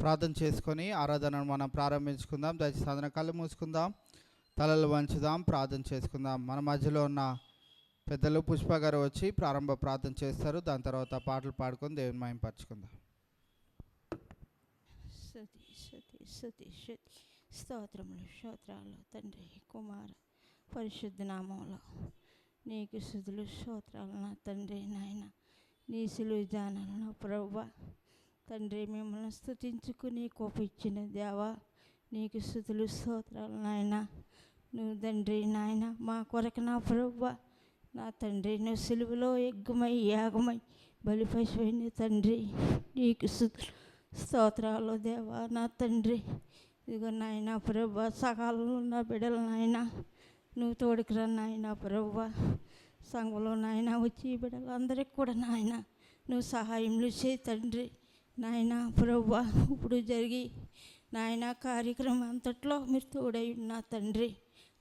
ప్రార్థన చేసుకొని ఆరాధనను మనం ప్రారంభించుకుందాం. దయచేసి సాధన కళ్ళు మూసుకుందాం, తలలు వంచుదాం, ప్రార్థన చేసుకుందాం. మన మధ్యలో ఉన్న పెద్దలు పుష్ప గారు వచ్చి ప్రారంభ ప్రార్థన చేస్తారు. దాని తర్వాత పాటలు పాడుకొని దేవుని మహిమపరచుకుందాం. స్తోత్రములు స్తోత్రాలు తండ్రి కుమార పరిశుద్ధ నామంలో నీకు స్తుతులు స్తోత్రాలు నా తండ్రి. నాయన నీ సిలువ జానాలు నా ప్రభువా తండ్రి, మిమ్మల్ని స్తుతించుకుని కోపించిన దేవా నీకు స్తుతులు స్తోత్రాలు నాయన. నువ్వు తండ్రి నాయన మా కొరకు నా ప్రభువా నా తండ్రి నువ్వు సిలువలో ఎగ్గుమై యాగమై బలిపశువైన తండ్రి నీకు స్తుతులు స్తోత్రాలు దేవా నా తండ్రి. ఇదిగో నాయన ప్రభువా సకాలంలో నా బిడ్డలు నాయన నువ్వు తోడుకురా నాయన ప్రభువా. సంఘంలో నాయన వచ్చి బిడ్డలు అందరికి కూడా నాయన నువ్వు సహాయములు చేయి తండ్రి నాయన ప్రభువా. ఇప్పుడు జరిగి నాయన కార్యక్రమం అంతట్లో మీరు తోడై ఉన్న తండ్రి,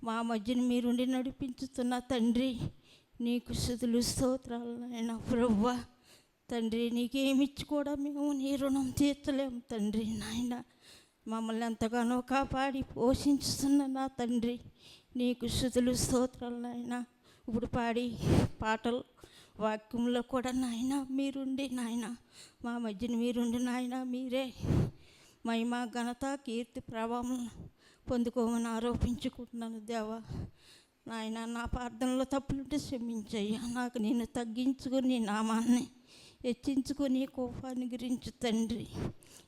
మా మధ్యన మీరుండి నడిపించుతున్న తండ్రి నీకు స్తుతులు స్తోత్రాలు నాయన ప్రభువా. తండ్రి నీకేమిచ్చి కూడా మేము నీ రుణం తీర్చలేము తండ్రి నాయన. మమ్మల్ని ఎంతగానో కాపాడి పోషించుతున్న నా తండ్రి నీకు స్తుతులు స్తోత్రాలు నాయన. ఇప్పుడు పాడి పాటలు వాక్యంలో కూడా నాయన మీరుండి నాయన మా మధ్యన మీరుండి నాయన మీరే మహిమ ఘనత కీర్తి ప్రభావం పొందుకోమని ఆరోపించుకుంటున్నాను దేవా. నాయన నా ప్రార్థనలో తప్పులుంటే క్షమించయ్యా. నాకు నేను తగ్గించుకొని నామాన్ని హెచ్చించుకొని కోపాన్ని గురించి తండ్రి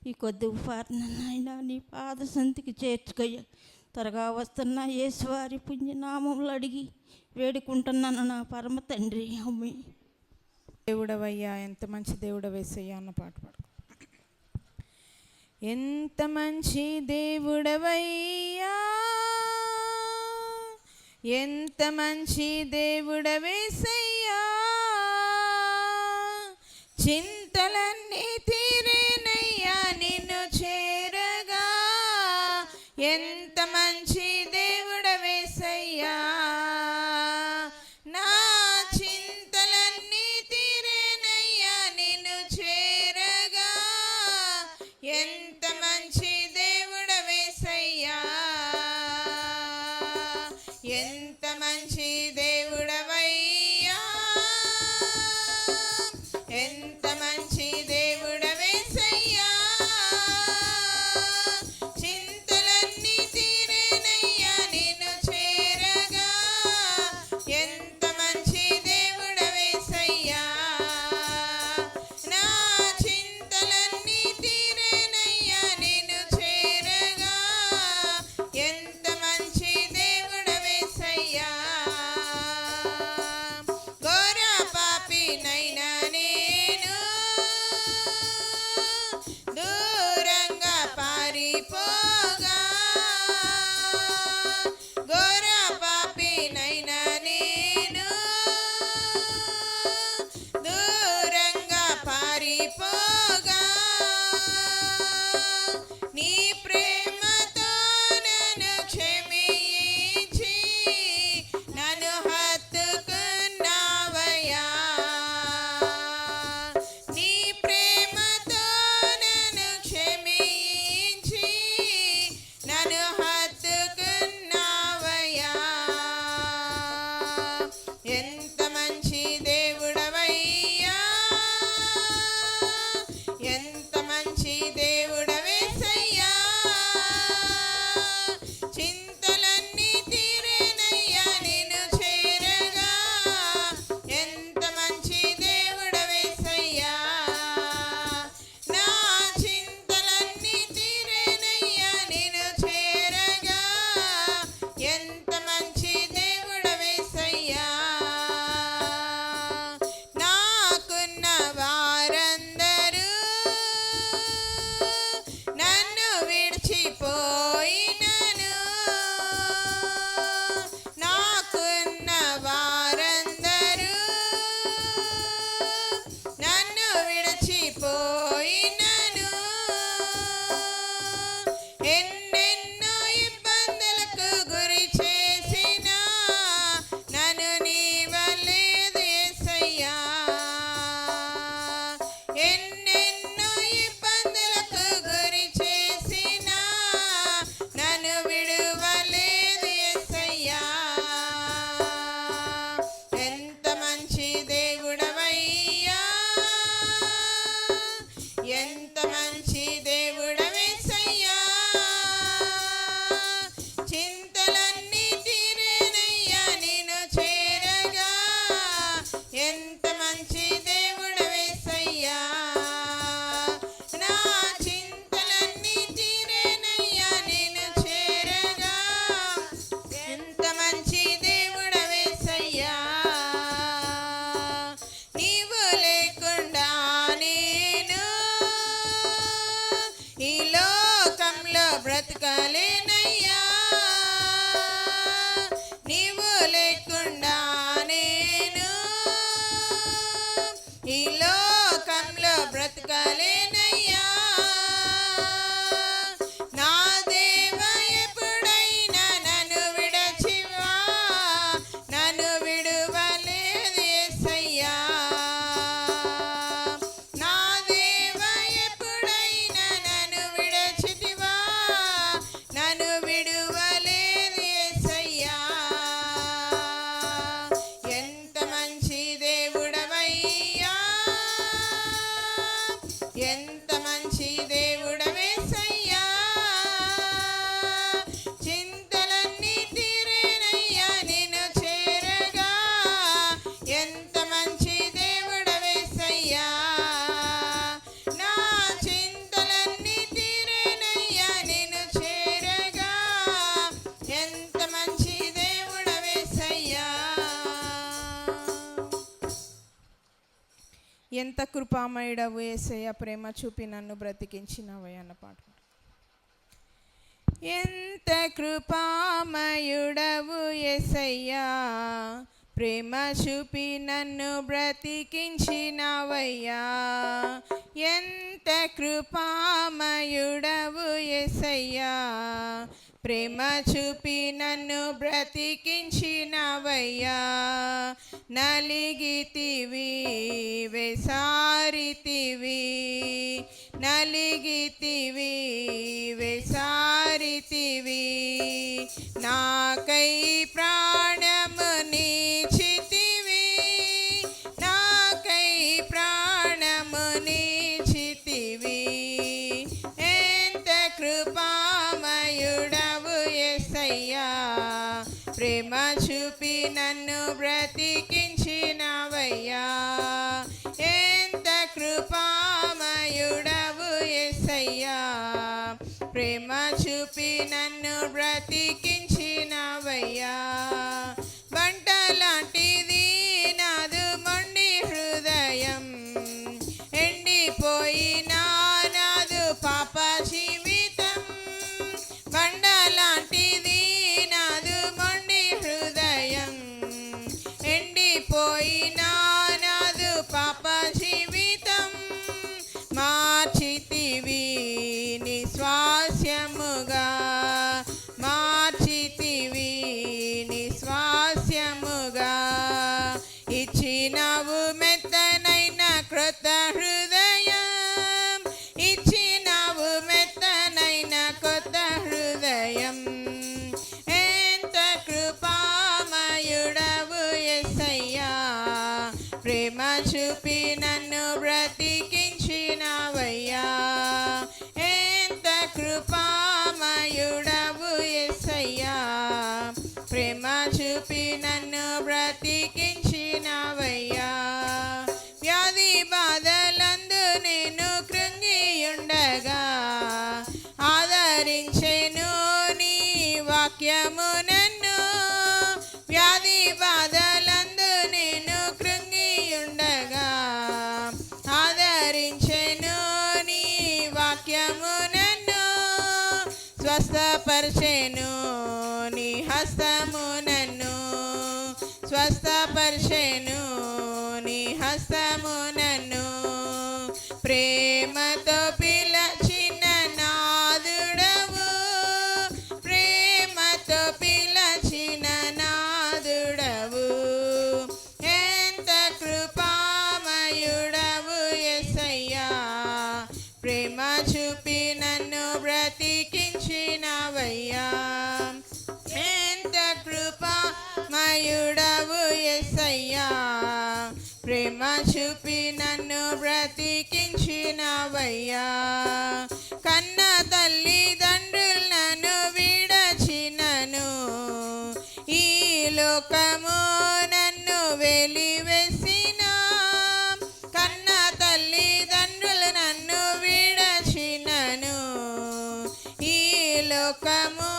ఈ కొద్ది ప్రార్థన నాయన నీ పాద సంతికి చేర్చుకయ్యా. త్వరగా వస్తున్న యేసువారి పుణ్యనామంలో అడిగి వేడుకుంటున్నాను నా పరమ తండ్రి. అమ్మి దేవుడవయ్యా ఎంత మంచి దేవుడవేసయ్యా అన్న పాట పాడు. ఎంత మంచి దేవుడవయ్యా ఎంత మంచి దేవుడవేసయ్యా, చింతలన్నీ తీరేనయ్యా నిన్ను చేరగా. ఎంత మంచి దేవుడవేసయ్యా, నా చింతలన్నీ తీరేనయ్యా నిన్ను చేరగా. ఎంత మంచి దేవుడవేసయ్యా, ఎంత మంచి దేవుడవయ్యా, ఎంత మంచి దేవుడవేసయ్యా, చింతలన్నీ తీరేనయ్యా నిన్ను చేరగా. ఎంత మంచి దేవుడవేసయ్యా, నా చింతలన్నీ తీరేనయ్యా లోకంలో బ్రతకలేనయ్యా, నీవు లేకుండా నేను ఈ లోకంలో బ్రతకలేనయ్యా. నా దేవా ఎప్పుడైనా నన్ను విడచివా, నన్ను విడువలేదు యేసయ్యా. నా దేవా ఎప్పుడైనా నన్ను విడచితివా, నన్ను విడువలేదు యేసయ్యా. ఎంత మంచి దేవుడవయ్యా, ఎంత మంచి దేవుడవేసయ్యా. చింతలన్నీ తీరేనయ్యా నిన్ను చేరగా, ఎంత మంచి దేవుడవేసయ్యా. నా చింతలన్నీ తీరేనయ్యా నిన్ను చేరగా, ఎంత మంచి దేవుడవేసయ్యా. ఎంత కృపామయుడవు యేసయ్య, ప్రేమ చూపి నన్ను బ్రతికించినవయ్య అన్న పాట. ఎంత కృపామయుడవు యేసయ్యా, ప్రేమ చూపి నన్ను బ్రతికించినవయ్యా. ఎంత కృపామయుడవు యేసయ్యా, ప్రేమ చూపి నన్ను బ్రతికించినవయ్యా. నలిగితివి వేసారితివి, నలిగితివి వేసారితివి, నాకై ప్రాణము నీచితివి, నాకై ప్రాణము నీచితివి. ఎంత కృపామయుడవు యేసయ్యా, ప్రేమ చూపి నన్ను బ్రతికించినవయ్యా. ఎంత కృపామయుడవు యేసయ్యా, ప్రేమ చూపి నన్ను బ్రతికించినవయ్యా. బంటలాంటిది నాదు మొండి హృదయం, ఎండిపోయినా నాదు పాప జీవితం. బండలాంటిది నాదు మొండి హృదయం, ఎండిపోయినా నాదు పాప జీవితం. మార్చితివి నీ స్వాస్యముగా, మార్చితివి నీ స్వాస్యముగా. ఇచ్చినవు మెత్తనైన క్రొత్త హృదయం, ఇచ్చినవు మెత్తనైన కొత్త హృదయం. ఎంత కృపామయుడవు యేసయ్యా, ప్రేమ చూపి నన్ను బ్రతికించినవయ్యా. ఎంత కృపామయుడవు యేసయ్యా, ప్రేమ చూపి నన్ను బ్రతికించినవయ్యా. వ్యాధి బాధలందు నేను కృంగియుండగా, ఆదరించెను నీ వాక్యము నన్ను. వ్యాధి బాధలందు నేను కృంగియుండగా, ఆదరించెను నీ వాక్యము నన్ను. స్వస్థపరిచెను నీ హస్తము నన్ను, స్వస్థపరిచెను నీ హస్తము నన్ను. ప్రేమతో పిలచిన నాదుడవు, ప్రేమతో పిలచిన నాదుడవు. ఎంత కృపామయుడవు యేసయ్యా, ప్రేమ చూపి నన్ను బ్రతికించినవయ్యా. ఎంత కృపామయుడవు యేసయ్యా, ప్రేమ చూపి నన్ను బ్రతికించినవయ్యా. కన్న తల్లిదండ్రులు నన్ను విడచినను, ఈ లోకము నన్ను వెలివేసిన. కన్న తల్లిదండ్రులు నన్ను విడచినను, ఈ లోకము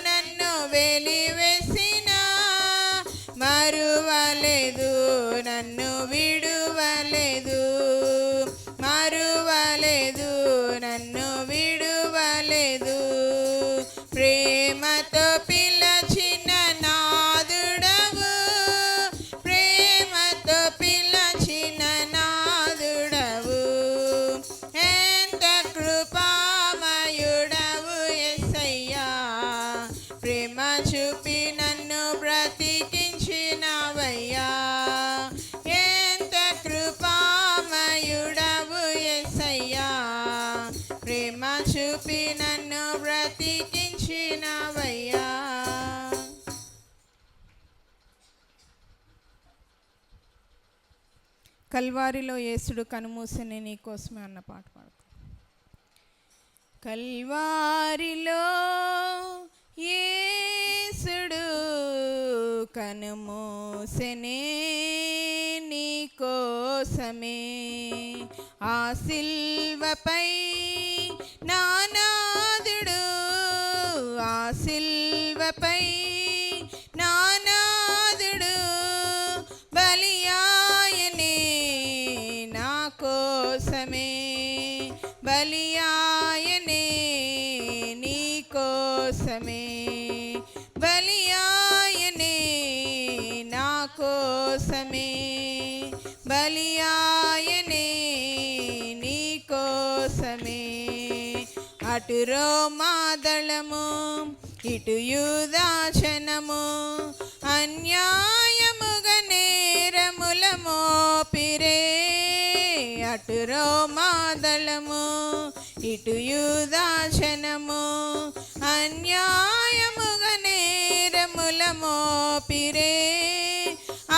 నన్ను వెలివేసిన. మరువలేదు నన్ను విడువలేదు, మరువలేదు నన్ను విడువ చూపి నన్ను బ్రతికించినవయ్యా. కల్వారిలో యేసుడు కనుమూసని నీ కోసమే అన్న పాట పాడుకో. కల్వారిలో యేసుడు కనుమూసనే నీ కోసమే, ఆ సిల్వపై నానాదుడు, ఆ సిల్వపై నానాదుడు బలియాయనే నా కోసమే, బలియాయనే నీ కోసమే, బలియాయనే నా కోసమే, బలియాయనే నీ కోసమే. అటు రోమాదళము ఇటు యూదాచనము అన్యాయముగా నేరముల మోపిరే, అటు రోమాదళము ఇటు యూదాచనము అన్యాయముగా నేరముల మోపిరే,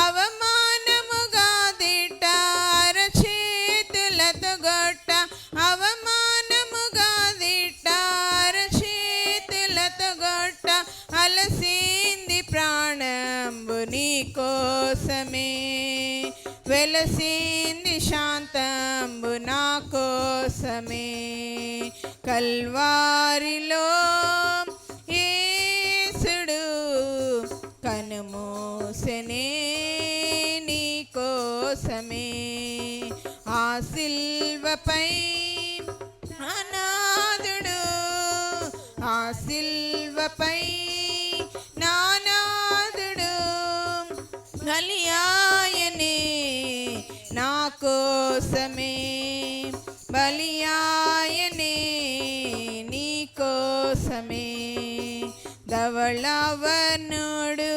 అవమానముగా దిట్ట అరచేతులతో గొట్ట, అవమానముగా దిట్ట అరచేతులతో గొట్ట, అలసింది ప్రాణంబు నీ కోసమే, వెలసింది శాంతంబు నా కోసమే. కల్వారిలో యేసుడు కనుమూసెనే నీ కోసమే, ఆ సిల్వపై నానాదుడు, ఆ సిల్వపై నానాదుడు బలియాయనే నా కోసమే, బలియాయనే నీ కోసమే. ధవళవర్ణుడు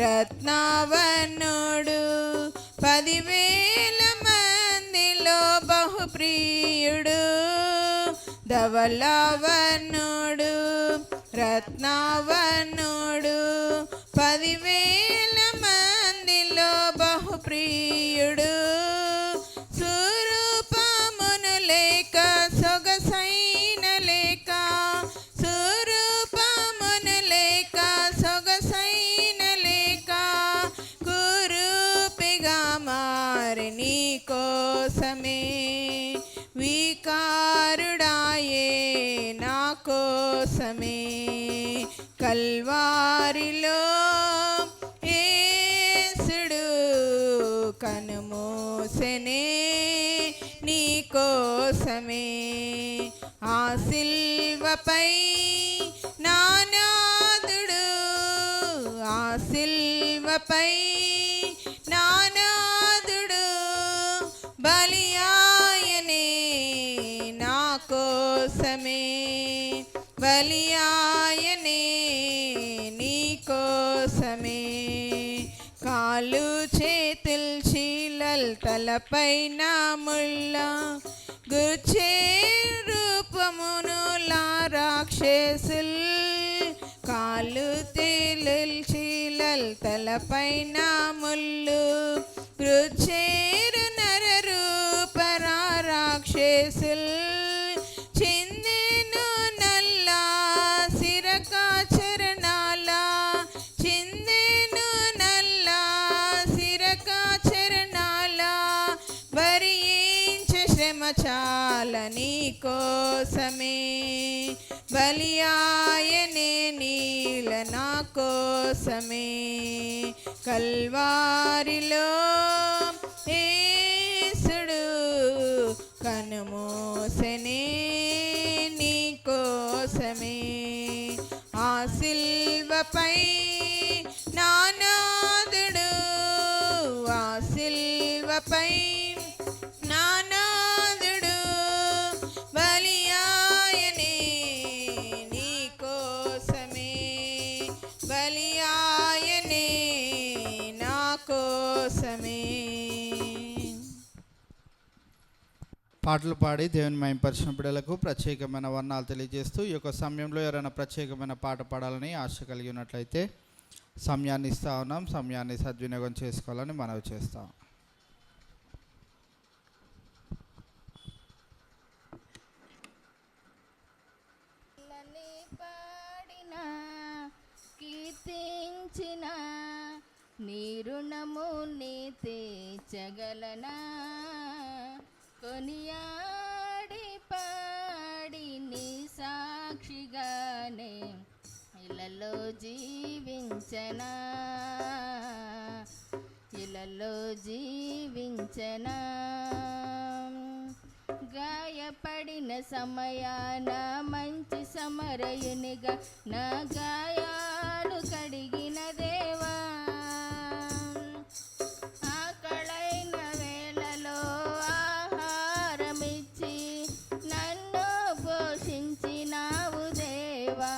రత్నవర్ణుడు 10,000 మందిలో బహుప్రియుడు, ధవళవర్ణుడు రత్నవర్ణుడు 10,000 మందిలో బహుప్రియుడు, స్వరూపమును లేక సొగసైన లేక, స్వరూపమును లేక సొగసైన లేక, కురూపిగా మారి నీ కోసమే, వికారుడాయే నా కోసమే. కల్వారిలో యేసుడు కనుమూసెనే నీ కోసమే, ఆ సిల్వపై నానాదుడు, ఆ సిల్వపై నానాదుడు బలియాయనే నా కోసమే, బలియాయనే నీ కోసమే. కాలు చేతులు చీలల్ తలపైన ముళ్ళ గుచ్చే రూపమును లా రాక్షసుల్, కాలు తేలుల్ చీలల్ తలపైన ముళ్ళు గుచ్చేరు నర రూపరా రాక్షసుల్, చిందెను నల్లా సిరకా చరణాల, చిందెను నల్లా సిరకా చరణాల, భరించే శ్రమ చాల నీ కోసమే, బలియాయనే నీల నా కోసమే. కల్వారిలో యేసుడు కనుమూసెనే నీ కోసమే, ఆ సిల్వపై నానాదుడు, ఆ సిల్వపై నానాదుడు బలియాయనే నీ కోసమే, బలియాయనే నా కోసమే. పాటలు పాడి దేవుని మహింపరిచిన బిడ్డలకు ప్రత్యేకమైన వర్ణాలు తెలియజేస్తూ ఈ యొక్క సమయంలో ఎవరైనా ప్రత్యేకమైన పాట పాడాలని ఆశ కలిగి ఉన్నట్లయితే సమయాన్ని ఇస్తా ఉన్నాం. సమయాన్ని సద్వినియోగం చేసుకోవాలని మనవి చేస్తాం. కీర్తించిన నీ రుణము నీ తీర్చగలనా, కొనియాడి పాడి నీ సాక్షిగానే ఇలలో జీవించనా, ఇలలో జీవించనా. గాయపడిన సమయాన మంచి సమరయునిగా నా గాయాలు కడిగిన దేవా, ఆకలైన వేళలో ఆహారమిచ్చి నన్ను పోషించినావు దేవా.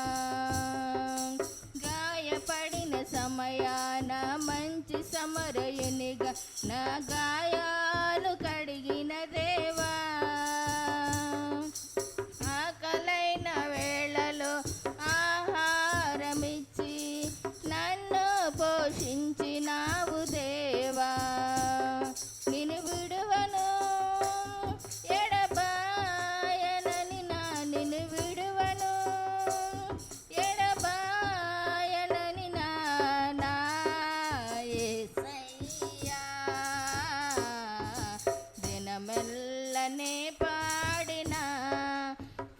గాయపడిన సమయాన మంచి సమరయునిగా నా గాయాలు కడిగిన దేవా, ఆకలైన వేళలో ఆహారమిచ్చి నన్ను పోషించినావు దేవా. నిన్ను విడువను ఎడబాయనని నిన్ను విడువను ఎడబాయనని నా యేసయ్యా. దినమెల్లనే పాడిన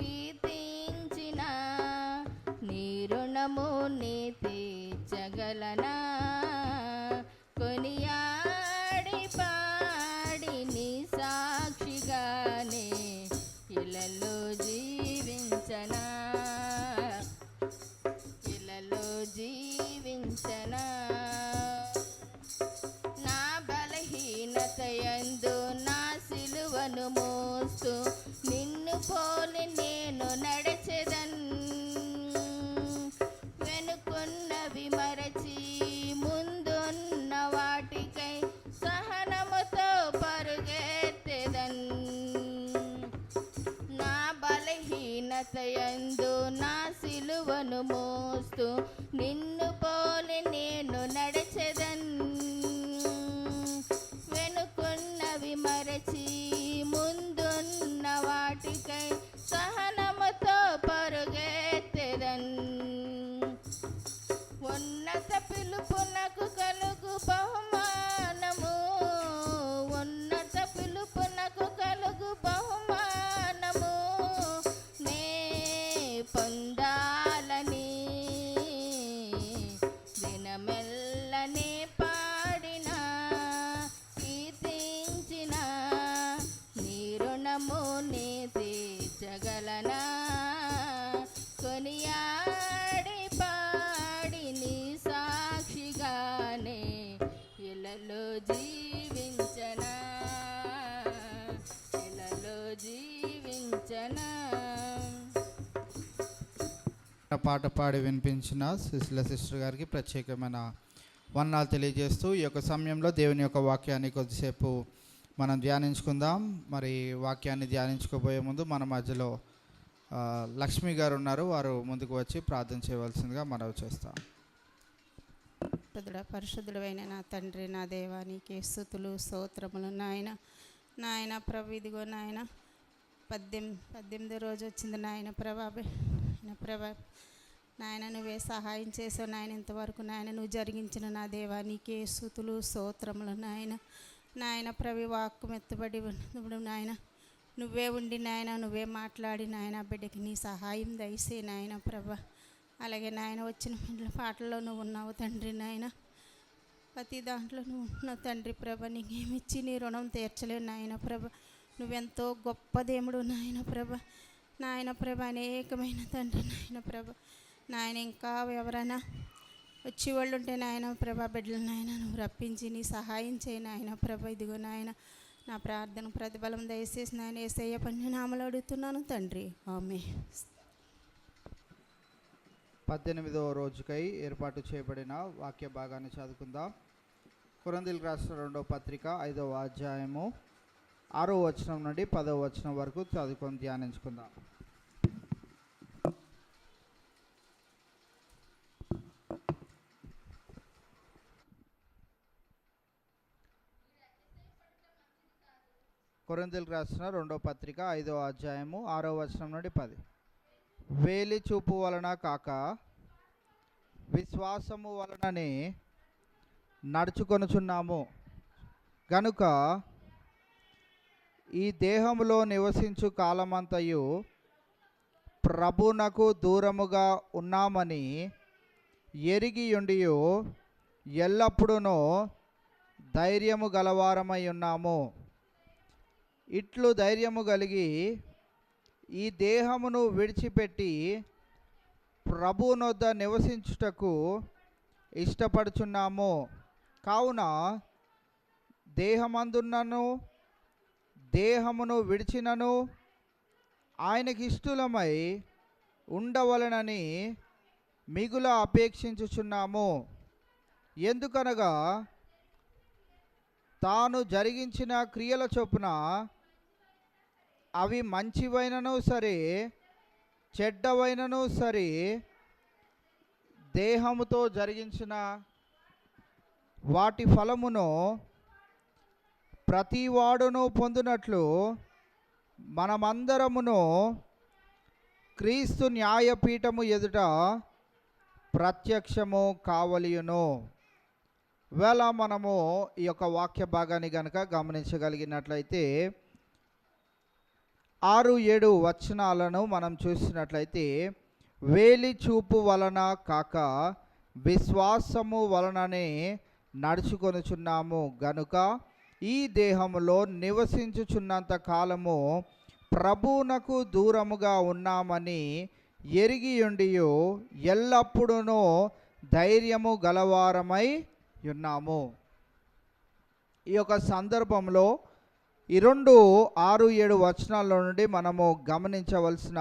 కీర్తించిన నీ రుణము నీ తీర్చగలనా, కొనియాడి పాడి నీ సాక్షిగానే ఇలలో జీవించనా, ఇలలో జీవించనా. నా బలహీనతయందు నా సిలువను మోస్తూ నిన్ను పోలి నేను నడిచెదన్, వెనుకున్నవి మరచి ముందున్న వాటికై సహనముతో పరుగెత్తెదన్. నా బలహీనతయందు నా సిలువను మోస్తూ నిన్ను పోలి నేను నడిచెదన్, వెనుకున్నవి మరచి ముందున్న వాటికై సహనముతో పరుగెత్తెదన్. ఉన్నత పిలుపునకు కలుగు బహుమానము, ఉన్నత పిలుపునకు కలుగు బహుమానము నే పొందాలని దినమెల్లనే పాడిన కీర్తించిన నీ రుణము నీ తీర్చగలనా, కొనియాడి పాడి నీ సాక్షిగానే ఇలలో జీవించనా, ఇలలో జీవించనా. పాట పాడి వినిపించిన సుశీల సిస్టర్ గారికి ప్రత్యేకమైన వందనాలు తెలియజేస్తూ ఈ యొక్క సమయంలో దేవుని యొక్క వాక్యాన్ని కొద్దిసేపు మనం ధ్యానించుకుందాం. మరి వాక్యాన్ని ధ్యానించుకోబోయే ముందు మన మధ్యలో లక్ష్మి గారు ఉన్నారు. వారు ముందుకు వచ్చి ప్రార్థన చేయవలసిందిగా మనవి చేస్తాం. పరిశుద్ధుడైన నా తండ్రి, నా దేవా, నీకే స్తుతులు స్తోత్రములు. నాయన ప్రభు, ఇదిగో నాయన 18వ రోజు వచ్చింది నాయన ప్రభా. నాయన నువ్వే సహాయం చేసావు నాయన. ఇంతవరకు నాయన నువ్వు జరిగించిన నా దేవా నీకే స్తుతులు స్తోత్రములు. నాయన ప్రభు, వాక్కు మెత్తబడి ఉన్నప్పుడు నాయన నువ్వే ఉండి నాయన నువ్వే మాట్లాడి నాయన బిడ్డకి నీ సహాయం దయసే నాయన ప్రభ. అలాగే నాయన వచ్చిన పాటల్లో నువ్వు ఉన్నావు తండ్రి. నాయన ప్రతి దాంట్లో నువ్వు ఉన్నావు తండ్రి ప్రభ. నీకేమిచ్చి నీ రుణం తీర్చలేవు నాయన ప్రభ. నువ్వెంతో గొప్ప దేవుడు నాయన ప్రభ. నాయన ప్రభ, అనేకమైన తండ్రి నాయన ప్రభ. నాయన ఇంకా ఎవరైనా వచ్చి వాళ్ళు ఉంటే నాయన ప్రభ, బిడ్డలు నాయన నువ్వు రప్పించి నీ సహాయం చేయి నాయన ప్రభ. ఇదిగో నాయన నా ప్రార్థన ప్రతిఫలం దయచేసి నాయన యేసయ్య పుణ్యనామములో అడుగుతున్నాను తండ్రి, ఆమేన్. 18వ రోజుకై ఏర్పాటు చేయబడిన వాక్య భాగాన్ని చదువుకుందాం. కొరింథీయులకు రాసిన 2వ పత్రిక 5వ అధ్యాయము 6వ వచనం నుండి 10వ వచనం వరకు చదువుకొని ధ్యానించుకుందాం. కొరింథీయులకు రాసిన 2వ పత్రిక 5వ అధ్యాయము 6వ వచనం నుండి 10. వేలి చూపు వలన కాక విశ్వాసము వలననే నడుచుకొనుచున్నాము గనుక ఈ దేహములో నివసించు కాలమంతయు ప్రభునకు దూరముగా ఉన్నామని ఎరిగియుండియు ఎల్లప్పుడూ ధైర్యము గలవారమై ఉన్నాము. ఇట్లు ధైర్యము కలిగి ఈ దేహమును విడిచిపెట్టి ప్రభువునొద్ద నివసించుటకు ఇష్టపడుచున్నాము. కావున దేహమందున్నను దేహమును విడిచినను ఆయనకి ఇష్టలమై ఉండవలనని మిగుల అపేక్షించుచున్నాము. ఎందుకనగా తాను జరిగించిన క్రియల చొప్పున అవి మంచివైనను సరే చెడ్డవైనను సరే దేహముతో జరిగించిన వాటి ఫలమును ప్రతివాడును పొందినట్లు మనమందరమును క్రీస్తు న్యాయపీఠము ఎదుట ప్రత్యక్షము కావలియును. వేళ మనము ఈ యొక్క వాక్య భాగాన్ని కనుక గమనించగలిగినట్లయితే 6-7 వచనాలను మనం చూసినట్లయితే వేలి చూపు వలన కాక విశ్వాసము వలననే నడుచుకొనుచున్నాము గనుక ఈ దేహములో నివసించుచున్నంత కాలము ప్రభువునకు దూరముగా ఉన్నామని ఎరిగియుండియు ఎల్లప్పుడూ ధైర్యము గలవారమై ఉన్నాము. ఈ యొక్క సందర్భంలో ఈ 6-7 వచనాల నుండి మనము గమనించవలసిన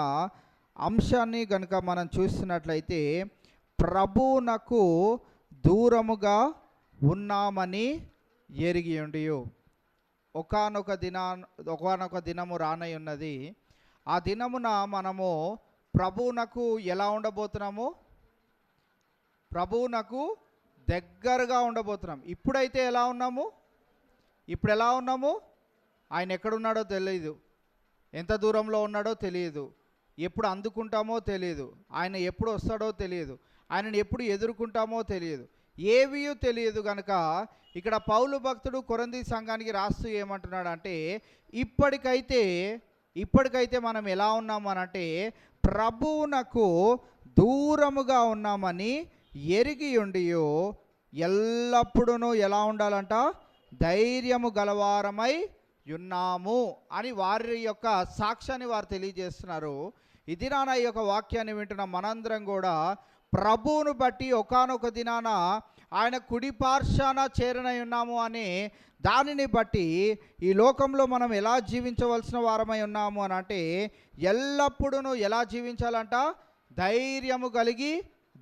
అంశాన్ని కనుక మనం చూస్తున్నట్లయితే ప్రభువునకు దూరముగా ఉన్నామని ఎరిగియుండి ఒకానొక దినము రానై ఉన్నది. ఆ దినమున మనము ప్రభువునకు ఎలా ఉండబోతున్నాము? ప్రభువునకు దగ్గరగా ఉండబోతున్నాం. ఇప్పుడైతే ఎలా ఉన్నాము? ఇప్పుడు ఎలా ఉన్నాము? ఆయన ఎక్కడున్నాడో తెలియదు, ఎంత దూరంలో ఉన్నాడో తెలియదు, ఎప్పుడు అందుకుంటామో తెలియదు, ఆయన ఎప్పుడు వస్తాడో తెలియదు, ఆయనను ఎప్పుడు ఎదుర్కొంటామో తెలియదు, ఏవీ తెలియదు. కనుక ఇక్కడ పౌలు భక్తుడు కొరింథీ సంఘానికి రాస్తూ ఏమంటున్నాడు అంటే ఇప్పటికైతే మనం ఎలా ఉన్నామనంటే ప్రభువునకు దూరముగా ఉన్నామని ఎరిగియుండియు ఎల్లప్పుడూ ఎలా ఉండాలంట? ధైర్యము గలవారమై ఉన్నాము అని వారి యొక్క సాక్ష్యాన్ని వారు తెలియజేస్తున్నారు. ఇది నాన్న ఈ యొక్క వాక్యాన్ని వింటున్న మనందరం కూడా ప్రభువును బట్టి ఒకానొక దినాన ఆయన కుడి పార్శ్వాన చేరనై ఉన్నాము అని దానిని బట్టి ఈ లోకంలో మనం ఎలా జీవించవలసిన వారమై ఉన్నాము అని అంటే ఎల్లప్పుడూ ఎలా జీవించాలంట? ధైర్యము కలిగి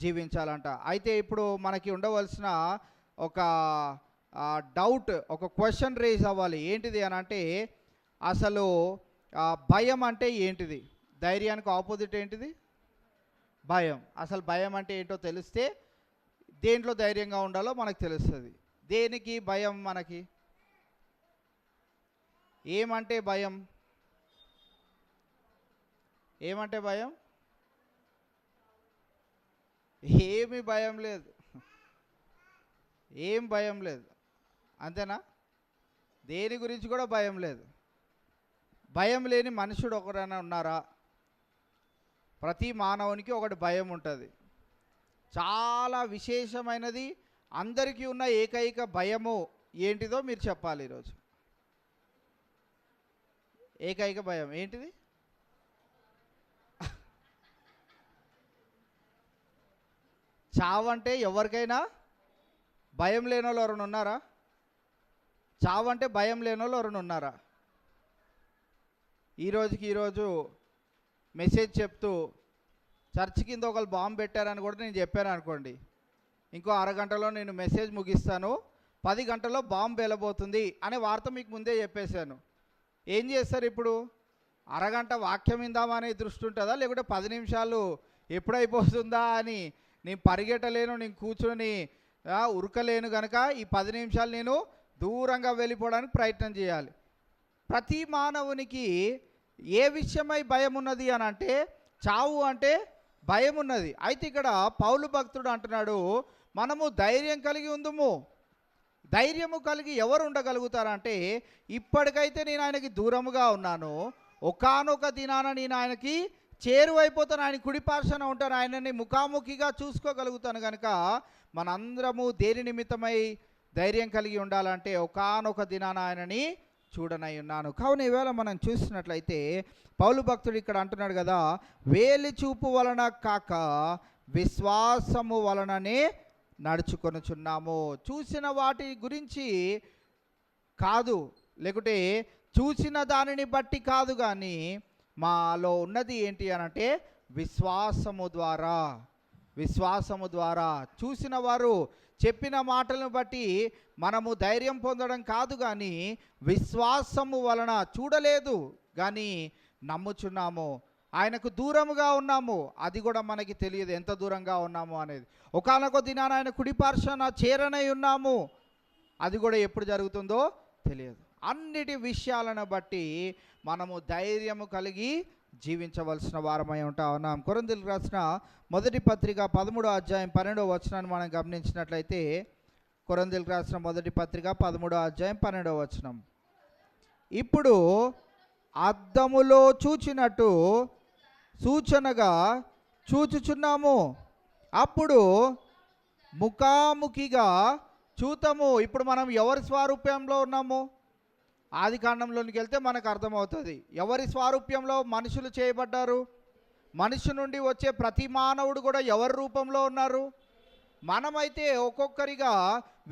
జీవించాలంట. అయితే ఇప్పుడు మనకి ఉండవలసిన ఒక డౌట్, ఒక క్వశ్చన్ రేజ్ అవ్వాలి. ఏంటిది అని అంటే అసలు భయం అంటే ఏంటిది? ధైర్యానికి ఆపోజిట్ ఏంటిది? భయం. అసలు భయం అంటే ఏంటో తెలిస్తే దేంట్లో ధైర్యంగా ఉండాలో మనకు తెలుస్తుంది. దేనికి భయం? మనకి ఏమంటే భయం? ఏమంటే భయం? ఏమి భయం లేదు, ఏం భయం లేదు, అంతేనా? దేని గురించి కూడా భయం లేదు. భయం లేని మనుషుడు ఒకరైనా ఉన్నారా? ప్రతి మానవునికి ఒకటి భయం ఉంటుంది. చాలా విశేషమైనది, అందరికీ ఉన్న ఏకైక భయము ఏంటిదో మీరు చెప్పాలి ఈరోజు. ఏకైక భయం ఏంటిది? చావంటే ఎవరికైనా భయం లేని వాళ్ళు ఎవరైనా ఉన్నారా? చావంటే భయం లేని వాళ్ళు ఎవరైనా ఉన్నారా? ఈరోజు మెసేజ్ చెప్తూ చర్చ్ కింద ఒకళ్ళు బాంబు పెట్టారని కూడా నేను చెప్పాను అనుకోండి, ఇంకో అరగంటలో నేను మెసేజ్ ముగిస్తాను, 10 గంటల్లో బాంబు వెళ్ళబోతుంది అనే వార్త మీకు ముందే చెప్పేశాను. ఏం చేస్తారు ఇప్పుడు? అరగంట వాక్యం విందామనే దృష్టి ఉంటుందా, లేకుంటే 10 నిమిషాలు ఎప్పుడైపోతుందా అని నేను పరిగెట్టలేను, నేను కూర్చొని ఉరకలేను కనుక ఈ 10 నిమిషాలు నేను దూరంగా వెళ్ళిపోవడానికి ప్రయత్నం చేయాలి. ప్రతి మానవునికి ఏ విషయమై భయం ఉన్నది అని అంటే చావు అంటే భయం ఉన్నది. అయితే ఇక్కడ పౌలు భక్తుడు అంటున్నాడు, మనము ధైర్యం కలిగి ఉందుము. ధైర్యము కలిగి ఎవరు ఉండగలుగుతారంటే, ఇప్పటికైతే నేను ఆయనకి దూరముగా ఉన్నాను, ఒకానొక దినాన నేను ఆయనకి చేరువైపోతాను, ఆయన కుడిపార్శ్వన ఉంటాను, ఆయనని ముఖాముఖిగా చూసుకోగలుగుతాను. కనుక మనందరము దేని నిమిత్తమై ధైర్యం కలిగి ఉండాలంటే, ఒకానొక దినాన ఆయనని చూడనై ఉన్నాను. కావున ఈవేళ మనం చూసినట్లయితే పౌలు భక్తుడు ఇక్కడ అంటున్నాడు కదా, వేలి చూపు వలన కాక విశ్వాసము వలననే నడుచుకొనుచున్నాము. చూసిన వాటి గురించి కాదు, లేకుంటే చూసిన దానిని బట్టి కాదు, కానీ మాలో ఉన్నది ఏంటి అనంటే విశ్వాసము ద్వారా. విశ్వాసము ద్వారా చూసిన వారు చెప్పిన మాటలను బట్టి మనము ధైర్యం పొందడం కాదు, కానీ విశ్వాసము వలన, చూడలేదు కానీ నమ్ముచున్నాము. ఆయనకు దూరముగా ఉన్నాము, అది కూడా మనకి తెలియదు ఎంత దూరంగా ఉన్నాము అనేది. ఒకానొక దినాన ఆయన కుడిపార్శ్వన చేరనై ఉన్నాము, అది కూడా ఎప్పుడు జరుగుతుందో తెలియదు. అన్నిటి విషయాలను బట్టి మనము ధైర్యము కలిగి జీవించవలసిన వారమై ఉంటా ఉన్నాం. కొరింథీయులకు రాసిన మొదటి పత్రిక 13వ అధ్యాయం 12వ వచనాన్ని మనం గమనించినట్లయితే, కొరింథీయులకు రాసిన మొదటి పత్రిక 13వ అధ్యాయం 12వ వచనం, ఇప్పుడు అద్దములో చూచినట్టు సూచనగా చూచుచున్నాము, అప్పుడు ముఖాముఖిగా చూతము. ఇప్పుడు మనం ఎవరి స్వరూపంలో ఉన్నాము? ఆది కాండంలోనికి వెళ్తే మనకు అర్థమవుతుంది ఎవరి స్వరూప్యంలో మనుషులు చేయబడ్డారు. మనిషి నుండి వచ్చే ప్రతి మానవుడు కూడా ఎవరి రూపంలో ఉన్నారు? మనమైతే ఒక్కొక్కరిగా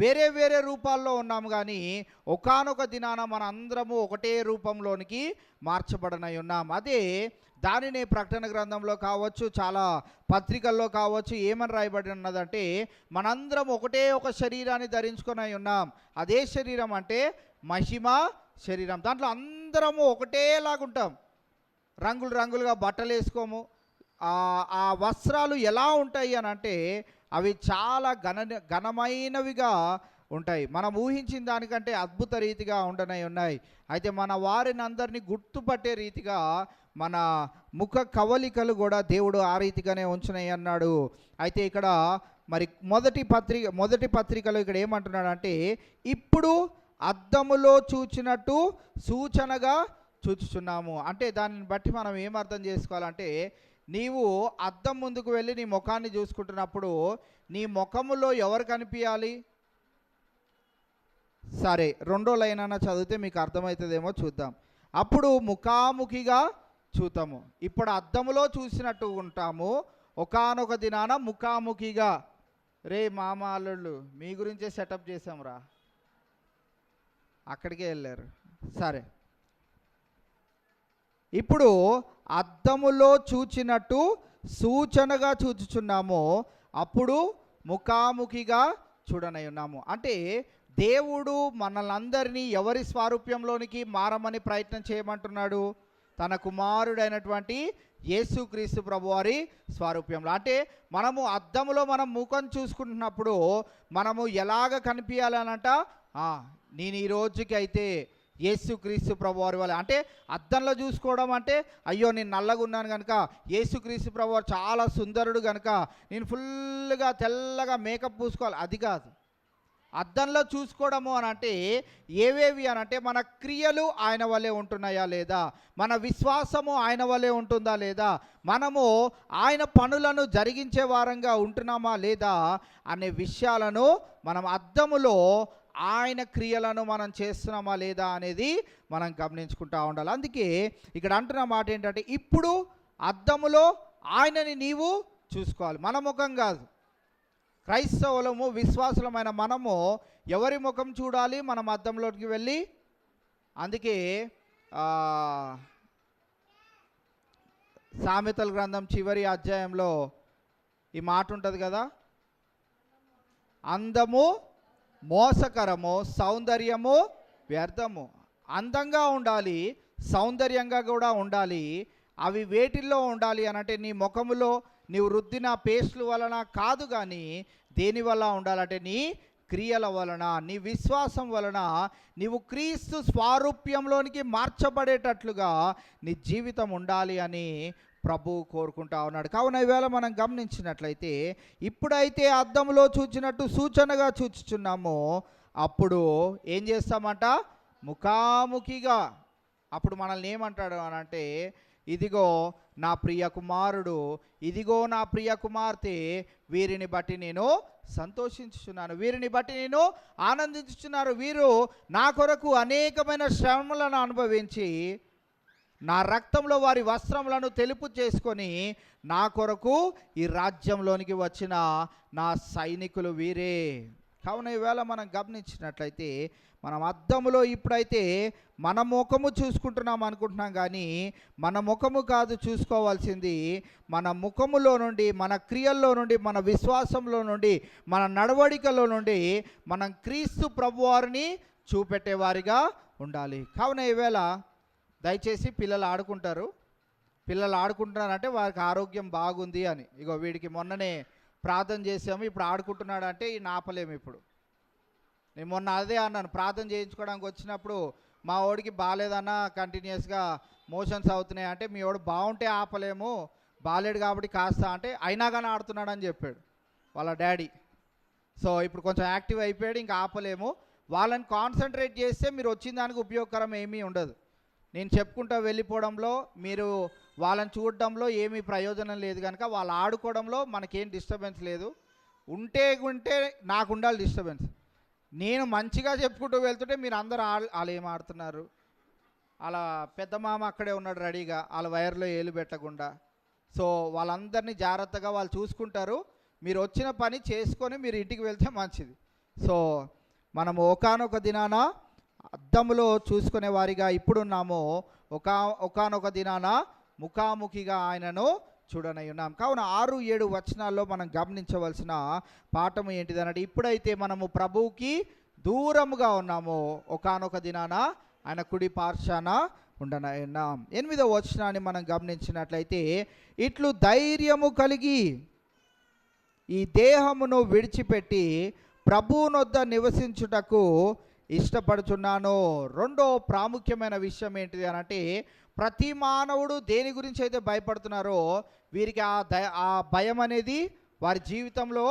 వేరే వేరే రూపాల్లో ఉన్నాము, కానీ ఒకానొక దినాన మన అందరము ఒకటే రూపంలోనికి మార్చబడనై ఉన్నాం. అదే దానినే ప్రకటన గ్రంథంలో కావచ్చు, చాలా పత్రికల్లో కావచ్చు, ఏమని రాయబడి ఉన్నదంటే, మనందరం ఒకటే ఒక శరీరాన్ని ధరించుకొని ఉన్నాం. అదే శరీరం అంటే మహిమ శరీరం. దాంట్లో అందరము ఒకటేలాగుంటాం, రంగులు రంగులుగా బట్టలు వేసుకోము. ఆ వస్త్రాలు ఎలా ఉంటాయి అని అంటే అవి చాలా ఘనమైనవిగా ఉంటాయి. మనం ఊహించిన దానికంటే అద్భుత రీతిగా ఉండనై ఉన్నాయి. అయితే మన వారిని అందరినీ గుర్తుపట్టే రీతిగా మన ముఖ కవలికలు కూడా దేవుడు ఆ రీతిగానే ఉంచునై అన్నాడు. అయితే ఇక్కడ మరి మొదటి పత్రికలో ఇక్కడ ఏమంటున్నాడు అంటే, ఇప్పుడు అద్దములో చూచినట్టు సూచనగా చూచుచున్నాము. అంటే దానిని బట్టి మనం ఏమర్థం చేసుకోవాలంటే, నీవు అద్దం ముందుకు వెళ్ళి నీ ముఖాన్ని చూసుకుంటున్నప్పుడు నీ ముఖములో ఎవరు కనిపించాలి? సరే, రెండో లైన్ అన్న చదివితే మీకు అర్థమవుతుందేమో చూద్దాం. అప్పుడు ముఖాముఖిగా చూతాము. ఇప్పుడు అద్దములో చూసినట్టు ఉంటాము, ఒకానొక దినాన ముఖాముఖిగా. రే మామ అల్లుళ్ళు, మీ గురించే సెటప్ చేసాంరా, అక్కడికే వెళ్ళారు. సరే, ఇప్పుడు అద్దములో చూచినట్టు సూచనగా చూచుచున్నాము, అప్పుడు ముఖాముఖిగా చూడనై ఉన్నాము. అంటే దేవుడు మనలందరినీ ఎవరి స్వరూప్యంలోనికి మారమని ప్రయత్నం చేయమంటున్నాడు? తన కుమారుడైనటువంటి యేసుక్రీస్తు ప్రభువారి స్వరూప్యంలో. అంటే మనము అద్దములో మనం ముఖం చూసుకుంటున్నప్పుడు మనము ఎలాగ కనిపించాలనంట, నేను ఈ రోజుకి అయితే యేసుక్రీస్తు ప్రభువారి వల్ల. అంటే అద్దంలో చూసుకోవడం అంటే, అయ్యో నేను నల్లగా ఉన్నాను కనుక యేసుక్రీస్తు ప్రభువారు చాలా సుందరుడు కనుక నేను ఫుల్గా తెల్లగా మేకప్ పూసుకోవాలి, అది కాదు. అద్దంలో చూసుకోవడము అని అంటే ఏవేవి అని అంటే, మన క్రియలు ఆయన వల్లే ఉంటున్నాయా లేదా, మన విశ్వాసము ఆయన వల్లే ఉంటుందా లేదా, మనము ఆయన పనులను జరిగించే వారంగా ఉంటున్నామా లేదా అనే విషయాలను మనం అద్దములో ఆయన క్రియలను మనం చేస్తున్నామా లేదా అనేది మనం గమనించుకుంటూ ఉండాలి. అందుకే ఇక్కడ అంటున్న మాట ఏంటంటే, ఇప్పుడు అద్దములో ఆయనని నీవు చూసుకోవాలి, మన ముఖం కాదు. క్రైస్తవులము, విశ్వాసులమైన మనము ఎవరి ముఖం చూడాలి? మనం అద్దంలోకి వెళ్ళి. అందుకే సామెతల గ్రంథం చివరి అధ్యాయంలో ఈ మాట ఉంటుంది కదా, అందము మోసకరము, సౌందర్యము వ్యర్థము. అందంగా ఉండాలి, సౌందర్యంగా కూడా ఉండాలి. అవి వేటిల్లో ఉండాలి అనంటే నీ ముఖములో నీవు రుద్దిన పేస్టుల వలన కాదు, కానీ దేని వల్ల ఉండాలంటే నీ క్రియల వలన, నీ విశ్వాసం వలన నీవు క్రీస్తు స్వారూప్యంలోనికి మార్చబడేటట్లుగా నీ జీవితం ఉండాలి అని ప్రభువు కోరుకుంటా ఉన్నాడు. కావున ఈవేళ మనం గమనించినట్లయితే, ఇప్పుడైతే అద్దంలో చూచినట్టు సూచనగా చూచుచున్నామో అప్పుడు ఏం చేస్తామంట? ముఖాముఖిగా. అప్పుడు మనల్ని ఏమంటాడు అని అంటే, ఇదిగో నా ప్రియ కుమారుడు, ఇదిగో నా ప్రియ కుమార్తె, వీరిని బట్టి నేను సంతోషించుచున్నాను, వీరిని బట్టి నేను ఆనందించుచున్నాను. వీరు నా కొరకు అనేకమైన శ్రమలను అనుభవించి నా రక్తంలో వారి వస్త్రములను తెలుపు చేసుకొని నా కొరకు ఈ రాజ్యంలోనికి వచ్చిన నా సైనికులు వీరే. కావున ఈవేళ మనం గమనించినట్లయితే, మనం అద్దములో ఇప్పుడైతే మన ముఖము చూసుకుంటున్నాం అనుకుంటున్నాం, కానీ మన ముఖము కాదు చూసుకోవాల్సింది. మన ముఖములో నుండి, మన క్రియల్లో నుండి, మన విశ్వాసంలో నుండి, మన నడవడికలో నుండి మనం క్రీస్తు ప్రభువారిని చూపెట్టేవారిగా ఉండాలి. కావున ఈవేళ దయచేసి పిల్లలు ఆడుకుంటున్నారంటే వారికి ఆరోగ్యం బాగుంది అని. ఇగో వీడికి మొన్ననే ప్రార్థన చేసాము, ఇప్పుడు ఆడుకుంటున్నాడు అంటే ఈ ఆపలేము. ఇప్పుడు నేను మొన్న అదే అన్నాను, ప్రార్థన చేయించుకోవడానికి వచ్చినప్పుడు మా వాడికి బాగాలేదన్నా, కంటిన్యూస్గా మోషన్స్ అవుతున్నాయి అంటే, మీ వాడు బాగుంటే ఆపలేము, బాగాలేడు కాబట్టి కాస్త అంటే, అయినా కానీ ఆడుతున్నాడు అని చెప్పాడు వాళ్ళ డాడీ. సో ఇప్పుడు కొంచెం యాక్టివ్ అయిపోయాడు, ఇంకా ఆపలేము. వాళ్ళని కాన్సన్ట్రేట్ చేస్తే మీరు వచ్చిన దానికి ఉపయోగకరం ఏమీ ఉండదు. నేను చెప్పుకుంటూ వెళ్ళిపోవడంలో, మీరు వాళ్ళని చూడడంలో ఏమీ ప్రయోజనం లేదు. కనుక వాళ్ళు ఆడుకోవడంలో మనకేం డిస్టర్బెన్స్ లేదు. ఉంటే నాకు ఉండాలి డిస్టర్బెన్స్. నేను మంచిగా చెప్పుకుంటూ వెళ్తుంటే మీరు అందరూ వాళ్ళు ఏం ఆడుతున్నారు, అలా పెద్ద మామ అక్కడే ఉన్నాడు రెడీగా, వాళ్ళ వైర్లో ఏలు పెట్టకుండా. సో వాళ్ళందరినీ జాగ్రత్తగా వాళ్ళు చూసుకుంటారు. మీరు వచ్చిన పని చేసుకొని మీరు ఇంటికి వెళ్తే మంచిది. సో మనము ఒకానొక దినాన అద్దంలో చూసుకునే వారిగా ఇప్పుడున్నాము, ఒకానొక దినాన ముఖాముఖిగా ఆయనను చూడనై ఉన్నాం. కావున 6-7 వచనాల్లో మనం గమనించవలసిన పాఠం ఏంటిదనంటే, ఇప్పుడైతే మనము ప్రభువుకి దూరముగా ఉన్నాము, ఒకానొక దినాన ఆయన కుడి పార్శ్వాన ఉండనై ఉన్నాం. 8వ వచనాన్ని మనం గమనించినట్లయితే, ఇట్లు ధైర్యము కలిగి ఈ దేహమును విడిచిపెట్టి ప్రభువునొద్ద నివసించుటకు ఇష్టపడుచున్నాను. రెండో ప్రాముఖ్యమైన విషయం ఏంటిది అనంటే, ప్రతి మానవుడు దేని గురించి అయితే భయపడుతున్నారో వీరికి ఆ భయం అనేది వారి జీవితంలో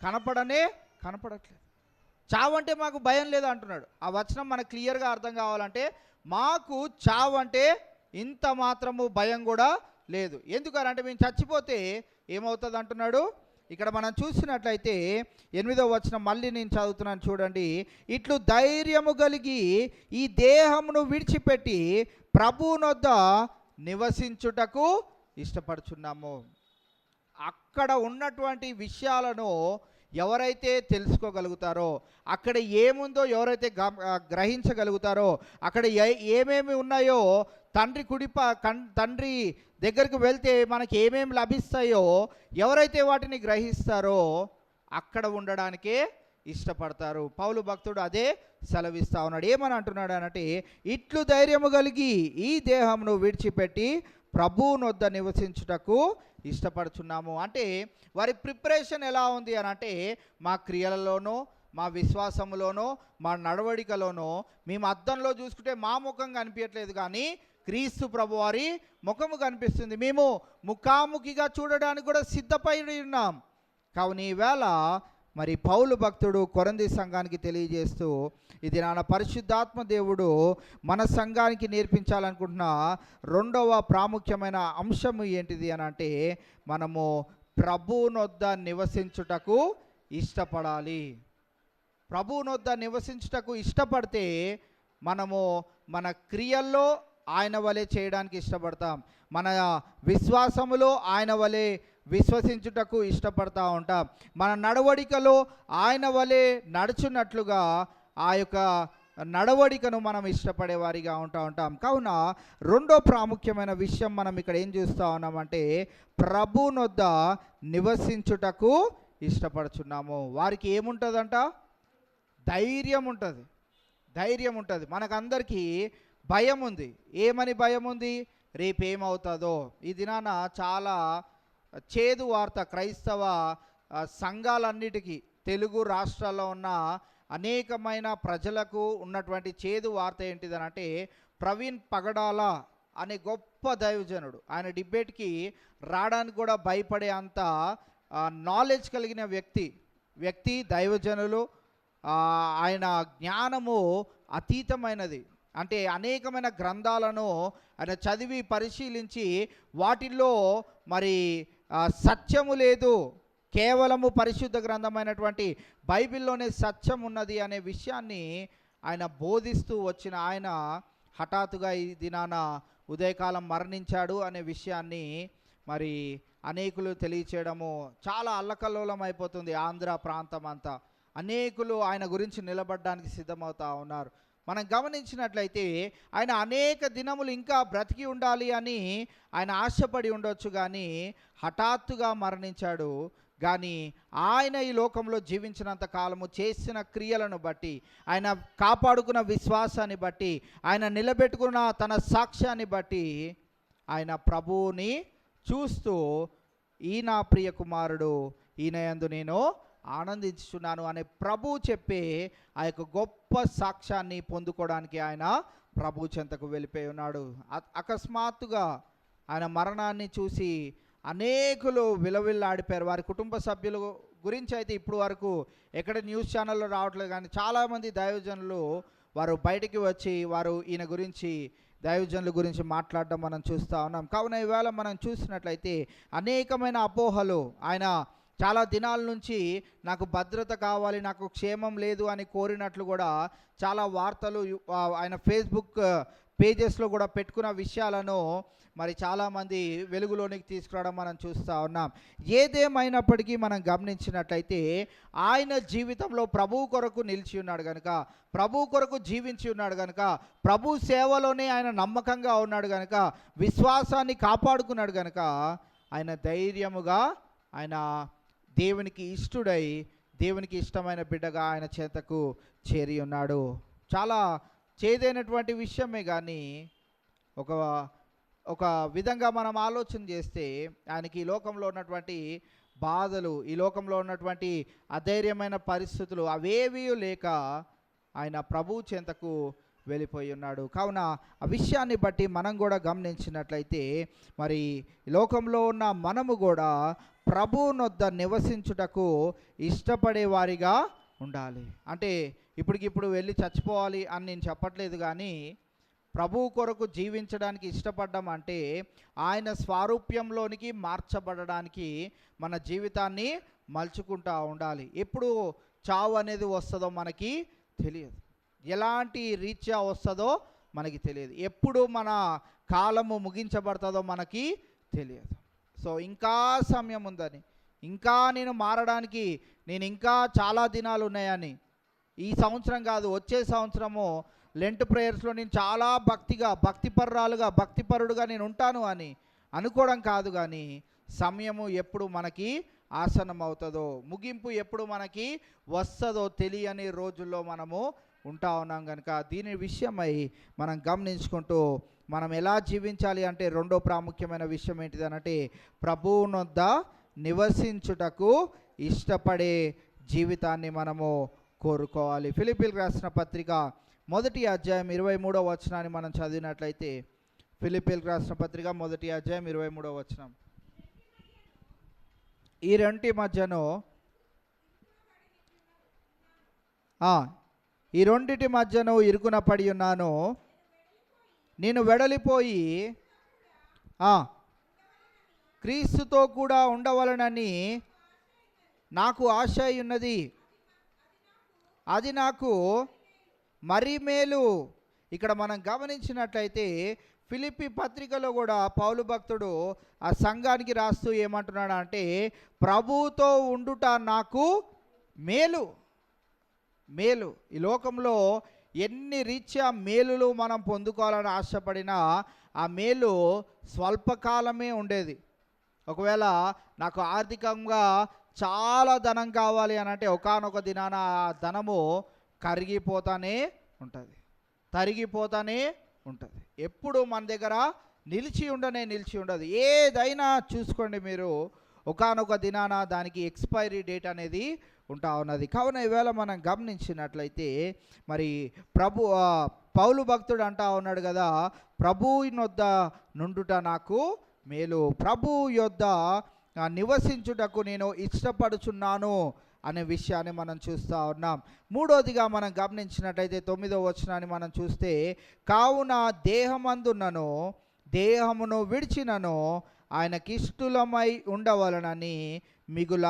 కనపడట్లేదు. చావంటే మాకు భయం లేదు అంటున్నాడు. ఆ వచనం మనకు క్లియర్గా అర్థం కావాలంటే, మాకు చావంటే ఇంత మాత్రము భయం కూడా లేదు. ఎందుకనంటే మేము చచ్చిపోతే ఏమవుతుంది అంటున్నాడు. ఇక్కడ మనం చూసినట్లయితే 8వ వచనం మళ్ళీ నేను చదువుతున్నాను చూడండి. ఇట్లు ధైర్యము కలిగి ఈ దేహమును విడిచిపెట్టి ప్రభువునొద్ద నివసించుటకు ఇష్టపడుచున్నాము. అక్కడ ఉన్నటువంటి విషయాలను ఎవరైతే తెలుసుకోగలుగుతారో, అక్కడ ఏముందో ఎవరైతే గ్రహించగలుగుతారో, అక్కడ ఏమేమి ఉన్నాయో, తండ్రి దగ్గరికి వెళ్తే మనకి ఏమేమి లభిస్తాయో ఎవరైతే వాటిని గ్రహిస్తారో అక్కడ ఉండడానికే ఇష్టపడతారు. పౌలు భక్తుడు అదే సెలవిస్తా ఉన్నాడు. ఏమని అంటున్నాడు అనంటే, ఇట్లు ధైర్యము కలిగి ఈ దేహమును విడిచిపెట్టి ప్రభువునొద్ద నివసించుటకు ఇష్టపడుచున్నాము. అంటే వారి ప్రిపరేషన్ ఎలా ఉంది అని అంటే, మా క్రియలలోనూ, మా విశ్వాసములోనూ, మా నడవడికలోనూ మేము అద్దంలో చూసుకుంటే మా ముఖం కనిపించట్లేదు, కానీ క్రీస్తు ప్రభువారి ముఖము కనిపిస్తుంది. మేము ముఖాముఖిగా చూడడానికి కూడా సిద్ధపడి ఉన్నాం. కావున ఈవేళ మరి పౌలు భక్తుడు కొరింథీ సంఘానికి తెలియజేస్తూ, ఇది నా పరిశుద్ధాత్మ దేవుడు మన సంఘానికి నేర్పించాలనుకుంటున్న రెండవ ప్రాముఖ్యమైన అంశము ఏంటిది అని అంటే, మనము ప్రభువునొద్ద నివసించుటకు ఇష్టపడాలి. ప్రభువునొద్ద నివసించుటకు ఇష్టపడితే మనము మన క్రియల్లో ఆయన వలె చేయడానికి ఇష్టపడతాం, మన విశ్వాసములో ఆయన వలె విశ్వసించుటకు ఇష్టపడతా ఉంటాం, మన నడవడికలో ఆయన వలె నడుచున్నట్లుగా ఆ యొక్క నడవడికను మనం ఇష్టపడే వారిగా ఉంటాం. కావున రెండో ప్రాముఖ్యమైన విషయం మనం ఇక్కడ ఏం చూస్తూ ఉన్నామంటే, ప్రభువునొద్ద నివసించుటకు ఇష్టపడుచున్నాము. వారికి ఏముంటుందంట? ధైర్యం ఉంటుంది. మనకందరికీ భయం ఉంది. ఏమని భయం ఉంది? రేపేమవుతుందో. ఈ దినాన చాలా చేదు వార్త క్రైస్తవ సంఘాలన్నిటికీ, తెలుగు రాష్ట్రాల్లో ఉన్న అనేకమైన ప్రజలకు ఉన్నటువంటి చేదు వార్త ఏంటిదనంటే, ప్రవీణ్ పగడాల అనే గొప్ప దైవజనుడు, ఆయన డిబేట్కి రావడానికి కూడా భయపడే అంత నాలెడ్జ్ కలిగిన వ్యక్తి దైవజనులు. ఆయన జ్ఞానము అతీతమైనది. అంటే అనేకమైన గ్రంథాలను ఆయన చదివి పరిశీలించి వాటిల్లో మరి సత్యము లేదు, కేవలము పరిశుద్ధ గ్రంథమైనటువంటి బైబిల్లోనే సత్యం ఉన్నది అనే విషయాన్ని ఆయన బోధిస్తూ వచ్చిన ఆయన హఠాత్తుగా ఈ దినాన ఉదయకాలం మరణించాడు అనే విషయాన్ని మరి అనేకులు తెలియచేయడము చాలా అల్లకల్లోలం అయిపోతుంది. ఆంధ్ర ప్రాంతం అంతా అనేకులు ఆయన గురించి నిలబడడానికి సిద్ధమవుతా ఉన్నారు. మనం గమనించినట్లయితే ఆయన అనేక దినములు ఇంకా బ్రతికి ఉండాలి అని ఆయన ఆశపడి ఉండొచ్చు, కానీ హఠాత్తుగా మరణించాడు. కానీ ఆయన ఈ లోకంలో జీవించినంత కాలము చేసిన క్రియలను బట్టి, ఆయన కాపాడుకున్న విశ్వాసాన్ని బట్టి, ఆయన నిలబెట్టుకున్న తన సాక్ష్యాన్ని బట్టి ఆయన ప్రభువుని చూస్తూ, ఈయన ప్రియ కుమారుడు, ఈయన యందు నేను ఆనందించుచున్నాను అనే ప్రభు చెప్పే ఆ యొక్క గొప్ప సాక్ష్యాన్ని పొందుకోవడానికి ఆయన ప్రభు చెంతకు వెళ్ళిపోయి ఉన్నాడు. అకస్మాత్తుగా ఆయన మరణాన్ని చూసి అనేకులు విలవిల్లాడిపోయారు. వారి కుటుంబ సభ్యుల గురించి అయితే ఇప్పుడు వరకు ఎక్కడ న్యూస్ ఛానల్లో రావట్లేదు, కానీ చాలామంది దైవజనులు వారు బయటికి వచ్చి వారు ఈయన గురించి, దైవజనుల గురించి మాట్లాడడం మనం చూస్తూ ఉన్నాం. కావున ఈవేళ మనం చూసినట్లయితే అనేకమైన అపోహలు, ఆయన చాలా దినాల నుంచి నాకు భద్రత కావాలి, నాకు క్షేమం లేదు అని కోరినట్లు కూడా చాలా వార్తలు ఆయన ఫేస్బుక్ పేజెస్లో కూడా పెట్టుకున్న విషయాలను మరి చాలామంది వెలుగులోనికి తీసుకురావడం మనం చూస్తూ ఉన్నాం. ఏదేమైనప్పటికీ మనం గమనించినట్లయితే ఆయన జీవితంలో ప్రభువు కొరకు నిలిచి ఉన్నాడు కనుక, ప్రభు కొరకు జీవించి ఉన్నాడు కనుక, ప్రభు సేవలోనే ఆయన నమ్మకంగా ఉన్నాడు కనుక, విశ్వాసాన్ని కాపాడుకున్నాడు కనుక ఆయన ధైర్యముగా ఆయన దేవునికి ఇష్టడై, దేవునికి ఇష్టమైన బిడ్డగా ఆయన చేతకు చేరి ఉన్నాడు. చాలా చేదైనటువంటి విషయమే, కానీ ఒక విధంగా మనం ఆలోచన చేస్తే ఆయనకి ఈ లోకంలో ఉన్నటువంటి బాధలు, ఈ లోకంలో ఉన్నటువంటి అధైర్యమైన పరిస్థితులు అవేవీ లేక ఆయన ప్రభు చెంతకు వెళ్ళిపోయి ఉన్నాడు. కావున ఆ విషయాన్ని బట్టి మనం కూడా గమనించినట్లయితే మరి లోకంలో ఉన్న మనము కూడా ప్రభువునొద్ద నివసించుటకు ఇష్టపడే వారిగా ఉండాలి. అంటే ఇప్పటికిప్పుడు వెళ్ళి చచ్చిపోవాలి అని నేను చెప్పట్లేదు, కానీ ప్రభువు కొరకు జీవించడానికి ఇష్టపడ్డం అంటే ఆయన స్వారూప్యంలోనికి మార్చబడడానికి మన జీవితాన్ని మలుచుకుంటూ ఉండాలి. ఎప్పుడు చావు అనేది వస్తుందో మనకి తెలియదు, ఎలాంటి రీత్యా వస్తుందో మనకి తెలియదు, ఎప్పుడు మన కాలము ముగించబడుతుందో మనకి తెలియదు. సో ఇంకా సమయం ఉందని, ఇంకా నేను మారడానికి నేను ఇంకా చాలా దినాలు ఉన్నాయని, ఈ సంవత్సరం కాదు వచ్చే సంవత్సరము లెంట్ ప్రేయర్స్లో నేను చాలా భక్తిపరుడుగా నేను ఉంటాను అని అనుకోవడం కాదు, కానీ సమయము ఎప్పుడు మనకి ఆసనం అవుతుందో, ముగింపు ఎప్పుడు మనకి వస్తుందో తెలియని రోజుల్లో మనము ఉంటా ఉన్నాం కనుక దీని విషయమై మనం గమనించుకుంటూ మనం ఎలా జీవించాలి అంటే రెండో ప్రాముఖ్యమైన విషయం ఏంటిదనంటే ప్రభువునొద్ద నివసించుటకు ఇష్టపడే జీవితాన్ని మనము కోరుకోవాలి. ఫిలిప్పీలకు రాసిన పత్రిక 1వ అధ్యాయం 23వ వచనాన్ని మనం చదివినట్లయితే, ఫిలిప్పీలకు రాసిన పత్రిక 1వ అధ్యాయం 23వ వచనం, ఈ రెంటి మధ్యను ఈ రెండిటి మధ్యను ఇరుకున పడి ఉన్నాను, నేను వెడలిపోయి క్రీస్తుతో కూడా ఉండవలనని నాకు ఆశ ఉన్నది, అది నాకు మరి మేలు. ఇక్కడ మనం గమనించినట్లయితే ఫిలిప్పీ పత్రికలో కూడా పౌలు భక్తుడు ఆ సంఘానికి రాస్తూ ఏమంటున్నాడు అంటే, ప్రభువుతో ఉండుట నాకు మేలు. ఈ లోకంలో ఎన్ని రీత్యా మేలులు మనం పొందుకోవాలని ఆశపడినా ఆ మేలు స్వల్పకాలమే ఉండేది. ఒకవేళ నాకు ఆర్థికంగా చాలా ధనం కావాలి అని అంటే ఒకానొక దినాన ఆ ధనము కరిగిపోతానే ఉంటుంది, తరిగిపోతానే ఉంటుంది. ఎప్పుడు మన దగ్గర నిలిచి ఉండదు. ఏదైనా చూసుకోండి మీరు, ఒకానొక దినాన దానికి ఎక్స్పైరీ డేట్ అనేది ఉంటా ఉన్నది. కావున ఈవేళ మనం గమనించినట్లయితే మరి పౌలు భక్తుడు అంటా ఉన్నాడు కదా, ప్రభువు యొద్ద నుండుట నాకు మేలు, ప్రభు యొద్ద నివసించుటకు నేను ఇష్టపడుచున్నాను అనే విషయాన్ని మనం చూస్తూ ఉన్నాం. మూడోదిగా మనం గమనించినట్లయితే 9వ వచనాన్ని మనం చూస్తే, కావున దేహమందున్నను దేహమును విడిచినను ఆయనకిష్టులమై ఉండవలనని మిగుల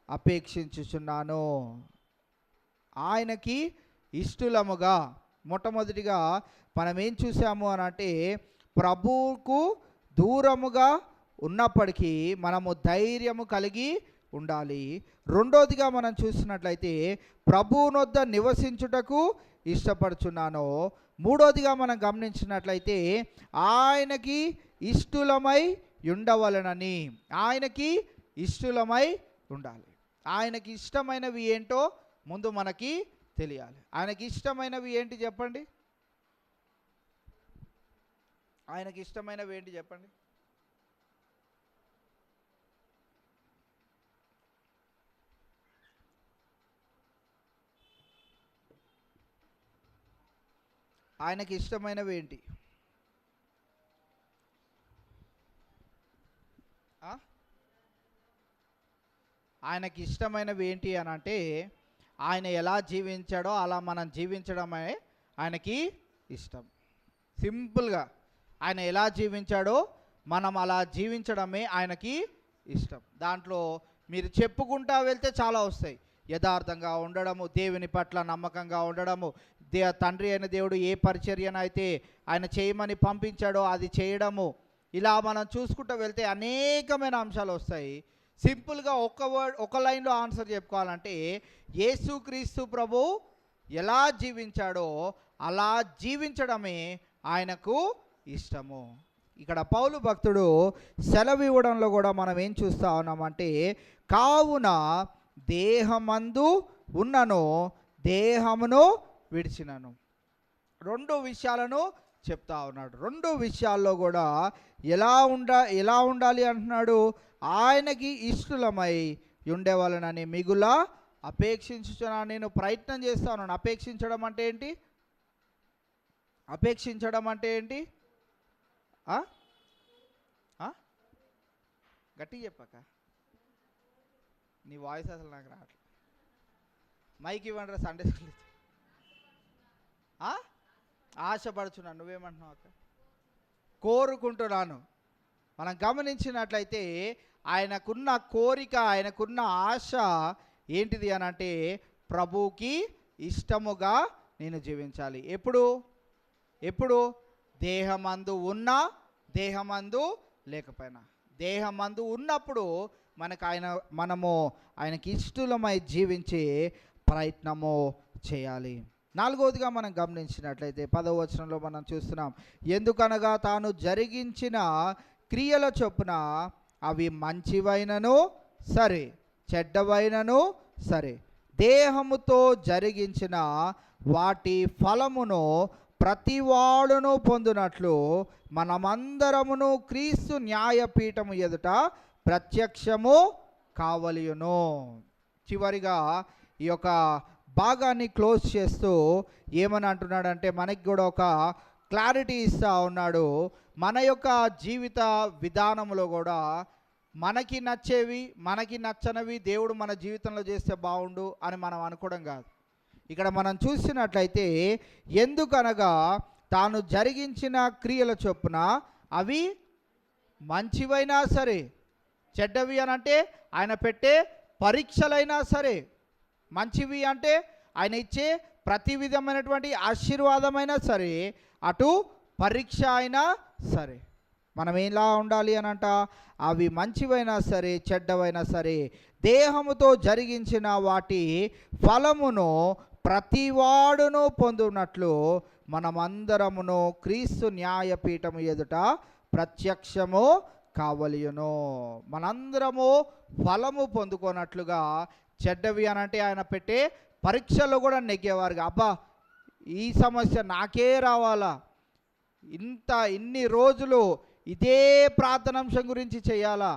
అపేక్షించుచున్నాను. ఆయనకి ఇష్టలముగా మొట్టమొదటిగా మనం ఏం చూసాము అని అంటే, ప్రభువుకు దూరముగా ఉన్నప్పటికీ మనము ధైర్యము కలిగి ఉండాలి. రెండోదిగా మనం చూసినట్లయితే ప్రభువునొద్ద నివసించుటకు ఇష్టపడుచున్నాను. మూడోదిగా మనం గమనించినట్లయితే ఆయనకి ఇష్టలమై ఉండవలనని, ఆయనకి ఇష్టలమై ఉండాలి. ఆయనకి ఇష్టమైనవి ఏంటో ముందు మనకి తెలియాలి. ఆయనకి ఇష్టమైనవి ఏంటి చెప్పండి? ఆయనకి ఇష్టమైనవి ఏంటి చెప్పండి? ఆయనకి ఇష్టమైనవి ఏంటి? ఆయనకి ఇష్టమైనవి ఏంటి అని అంటే, ఆయన ఎలా జీవించాడో అలా మనం జీవించడమే ఆయనకి ఇష్టం. సింపుల్గా ఆయన ఎలా జీవించాడో మనం అలా జీవించడమే ఆయనకి ఇష్టం. దాంట్లో మీరు చెప్పుకుంటా వెళ్తే చాలా వస్తాయి. యథార్థంగా ఉండడము, దేవుని పట్ల నమ్మకంగా ఉండడము, తండ్రి అయిన దేవుడు ఏ పరిచర్యనైతే ఆయన చేయమని పంపించాడో అది చేయడము, ఇలా మనం చూసుకుంటూ వెళ్తే అనేకమైన అంశాలు వస్తాయి. సింపుల్గా ఒక లైన్లో ఆన్సర్ చెప్పుకోవాలంటే, యేసుక్రీస్తు ప్రభు ఎలా జీవించాడో అలా జీవించడమే ఆయనకు ఇష్టము. ఇక్కడ పౌలు భక్తుడు సెలవు ఇవ్వడంలో కూడా మనం ఏం చూస్తూ ఉన్నామంటే, కావున దేహమందు ఉన్నను దేహమును విడిచినను. రెండు విషయాలను చెప్తా ఉన్నాడు. రెండు విషయాల్లో కూడా ఎలా ఉండాలి అంటున్నాడు? ఆయనకి ఇష్టలమై ఉండేవాళ్ళనని మిగుల అపేక్షించుచున్నాను. నేను ప్రయత్నం చేస్తా ఉన్నాను. అపేక్షించడం అంటే ఏంటి? అపేక్షించడం అంటే ఏంటి? గట్టిగా చెప్పాక నీ వాయిస్ అసలు నాకు రావట్లేదు. మైక్ ఇవ్వండి. Sunday school ఆశపడుచున్నాను. నువ్వేమంటున్నావు అక్క? కోరుకుంటున్నాను. మనం గమనించినట్లయితే ఆయనకున్న కోరిక, ఆయనకున్న ఆశ ఏంటిది అని అంటే, ప్రభువుకి ఇష్టముగా నేను జీవించాలి. ఎప్పుడు దేహమందు ఉన్నా దేహమందు లేకపోయినా. దేహమందు ఉన్నప్పుడు మనము ఆయనకి ఇష్టలమై జీవించే ప్రయత్నము చేయాలి. నాలుగవదిగా మనం గమనించినట్లయితే 10వ వచనంలో మనం చూస్తున్నాం, ఎందుకనగా తాను జరిగించిన క్రియల చొప్పున అవి మంచివైనను సరే చెడ్డవైనను సరే దేహముతో జరిగించిన వాటి ఫలమును ప్రతివాడును పొందునట్లు మనమందరమును క్రీస్తు న్యాయపీఠము ఎదుట ప్రత్యక్షము కావలియును. చివరిగా ఈ యొక్క భాగాన్ని క్లోజ్ చేస్తూ ఏమని అంటున్నాడంటే, మనకి కూడా ఒక క్లారిటీ ఇస్తూ ఉన్నాడు. మన యొక్క జీవిత విధానంలో కూడా మనకి నచ్చేవి, మనకి నచ్చనివి దేవుడు మన జీవితంలో చేస్తే బాగుండు అని మనం అనుకోవడం కాదు. ఇక్కడ మనం చూసినట్లయితే, ఎందుకనగా తాను జరిగించిన క్రియల చొప్పున అవి మంచివైనా సరే చెడ్డవి అని అంటే ఆయన పెట్టే పరీక్షలైనా సరే, మంచివి అంటే ఆయన ఇచ్చే ప్రతి విధమైనటువంటి ఆశీర్వాదమైనా సరే, అటు పరీక్ష అయినా సరే మనం ఎలా ఉండాలి అని అంట, అవి మంచివైనా సరే చెడ్డవైనా సరే దేహముతో జరిగించిన వాటి ఫలమును ప్రతివాడును పొందునట్లు మనమందరమును క్రీస్తు న్యాయపీఠము ఎదుట ప్రత్యక్షము కావలియును. మనందరము ఫలము పొందుకోనట్లుగా, చెడ్డవి అనంటే ఆయన పెట్టే పరీక్షలు కూడా నెగ్గేవారుగా, అబ్బా ఈ సమస్య నాకే రావాలా, ఇన్ని రోజులు ఇదే ప్రార్థనాంశం గురించి చేయాలా?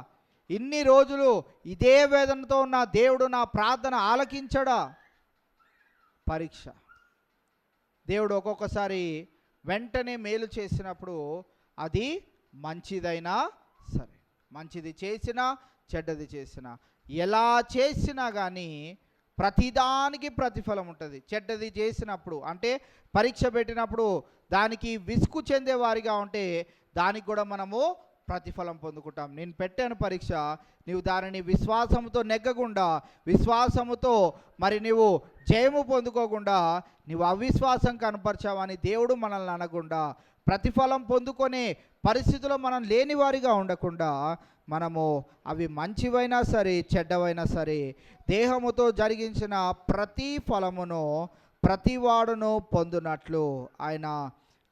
ఇన్ని రోజులు ఇదే వేదనతో ఉన్న దేవుడు నా ప్రార్థన ఆలకించడా? పరీక్ష. దేవుడు ఒక్కొక్కసారి వెంటనే మేలు చేసినప్పుడు అది మంచిదైనా సరే, మంచిది చేసినా చెడ్డది చేసినా, ఎలా చేసినా కానీ ప్రతిదానికి ప్రతిఫలం ఉంటుంది. చెడ్డది చేసినప్పుడు అంటే పరీక్ష పెట్టినప్పుడు దానికి విసుగు చెందేవారిగా ఉంటే దానికి కూడా మనము ప్రతిఫలం పొందుకుంటాం. నేను పెట్టాను పరీక్ష, నీవు దానిని విశ్వాసముతో నెగ్గకుండా, విశ్వాసముతో మరి నీవు జయము పొందుకోకుండా నీవు అవిశ్వాసం కనపరిచావని దేవుడు మనల్ని అనకుండా, ప్రతిఫలం పొందుకునే పరిస్థితుల్లో మనం లేనివారిగా ఉండకుండా, మనము అవి మంచివైనా సరే చెడ్డవైనా సరే దేహముతో జరిగించిన ప్రతి ఫలమును ప్రతివాడును పొందునట్లు ఆయన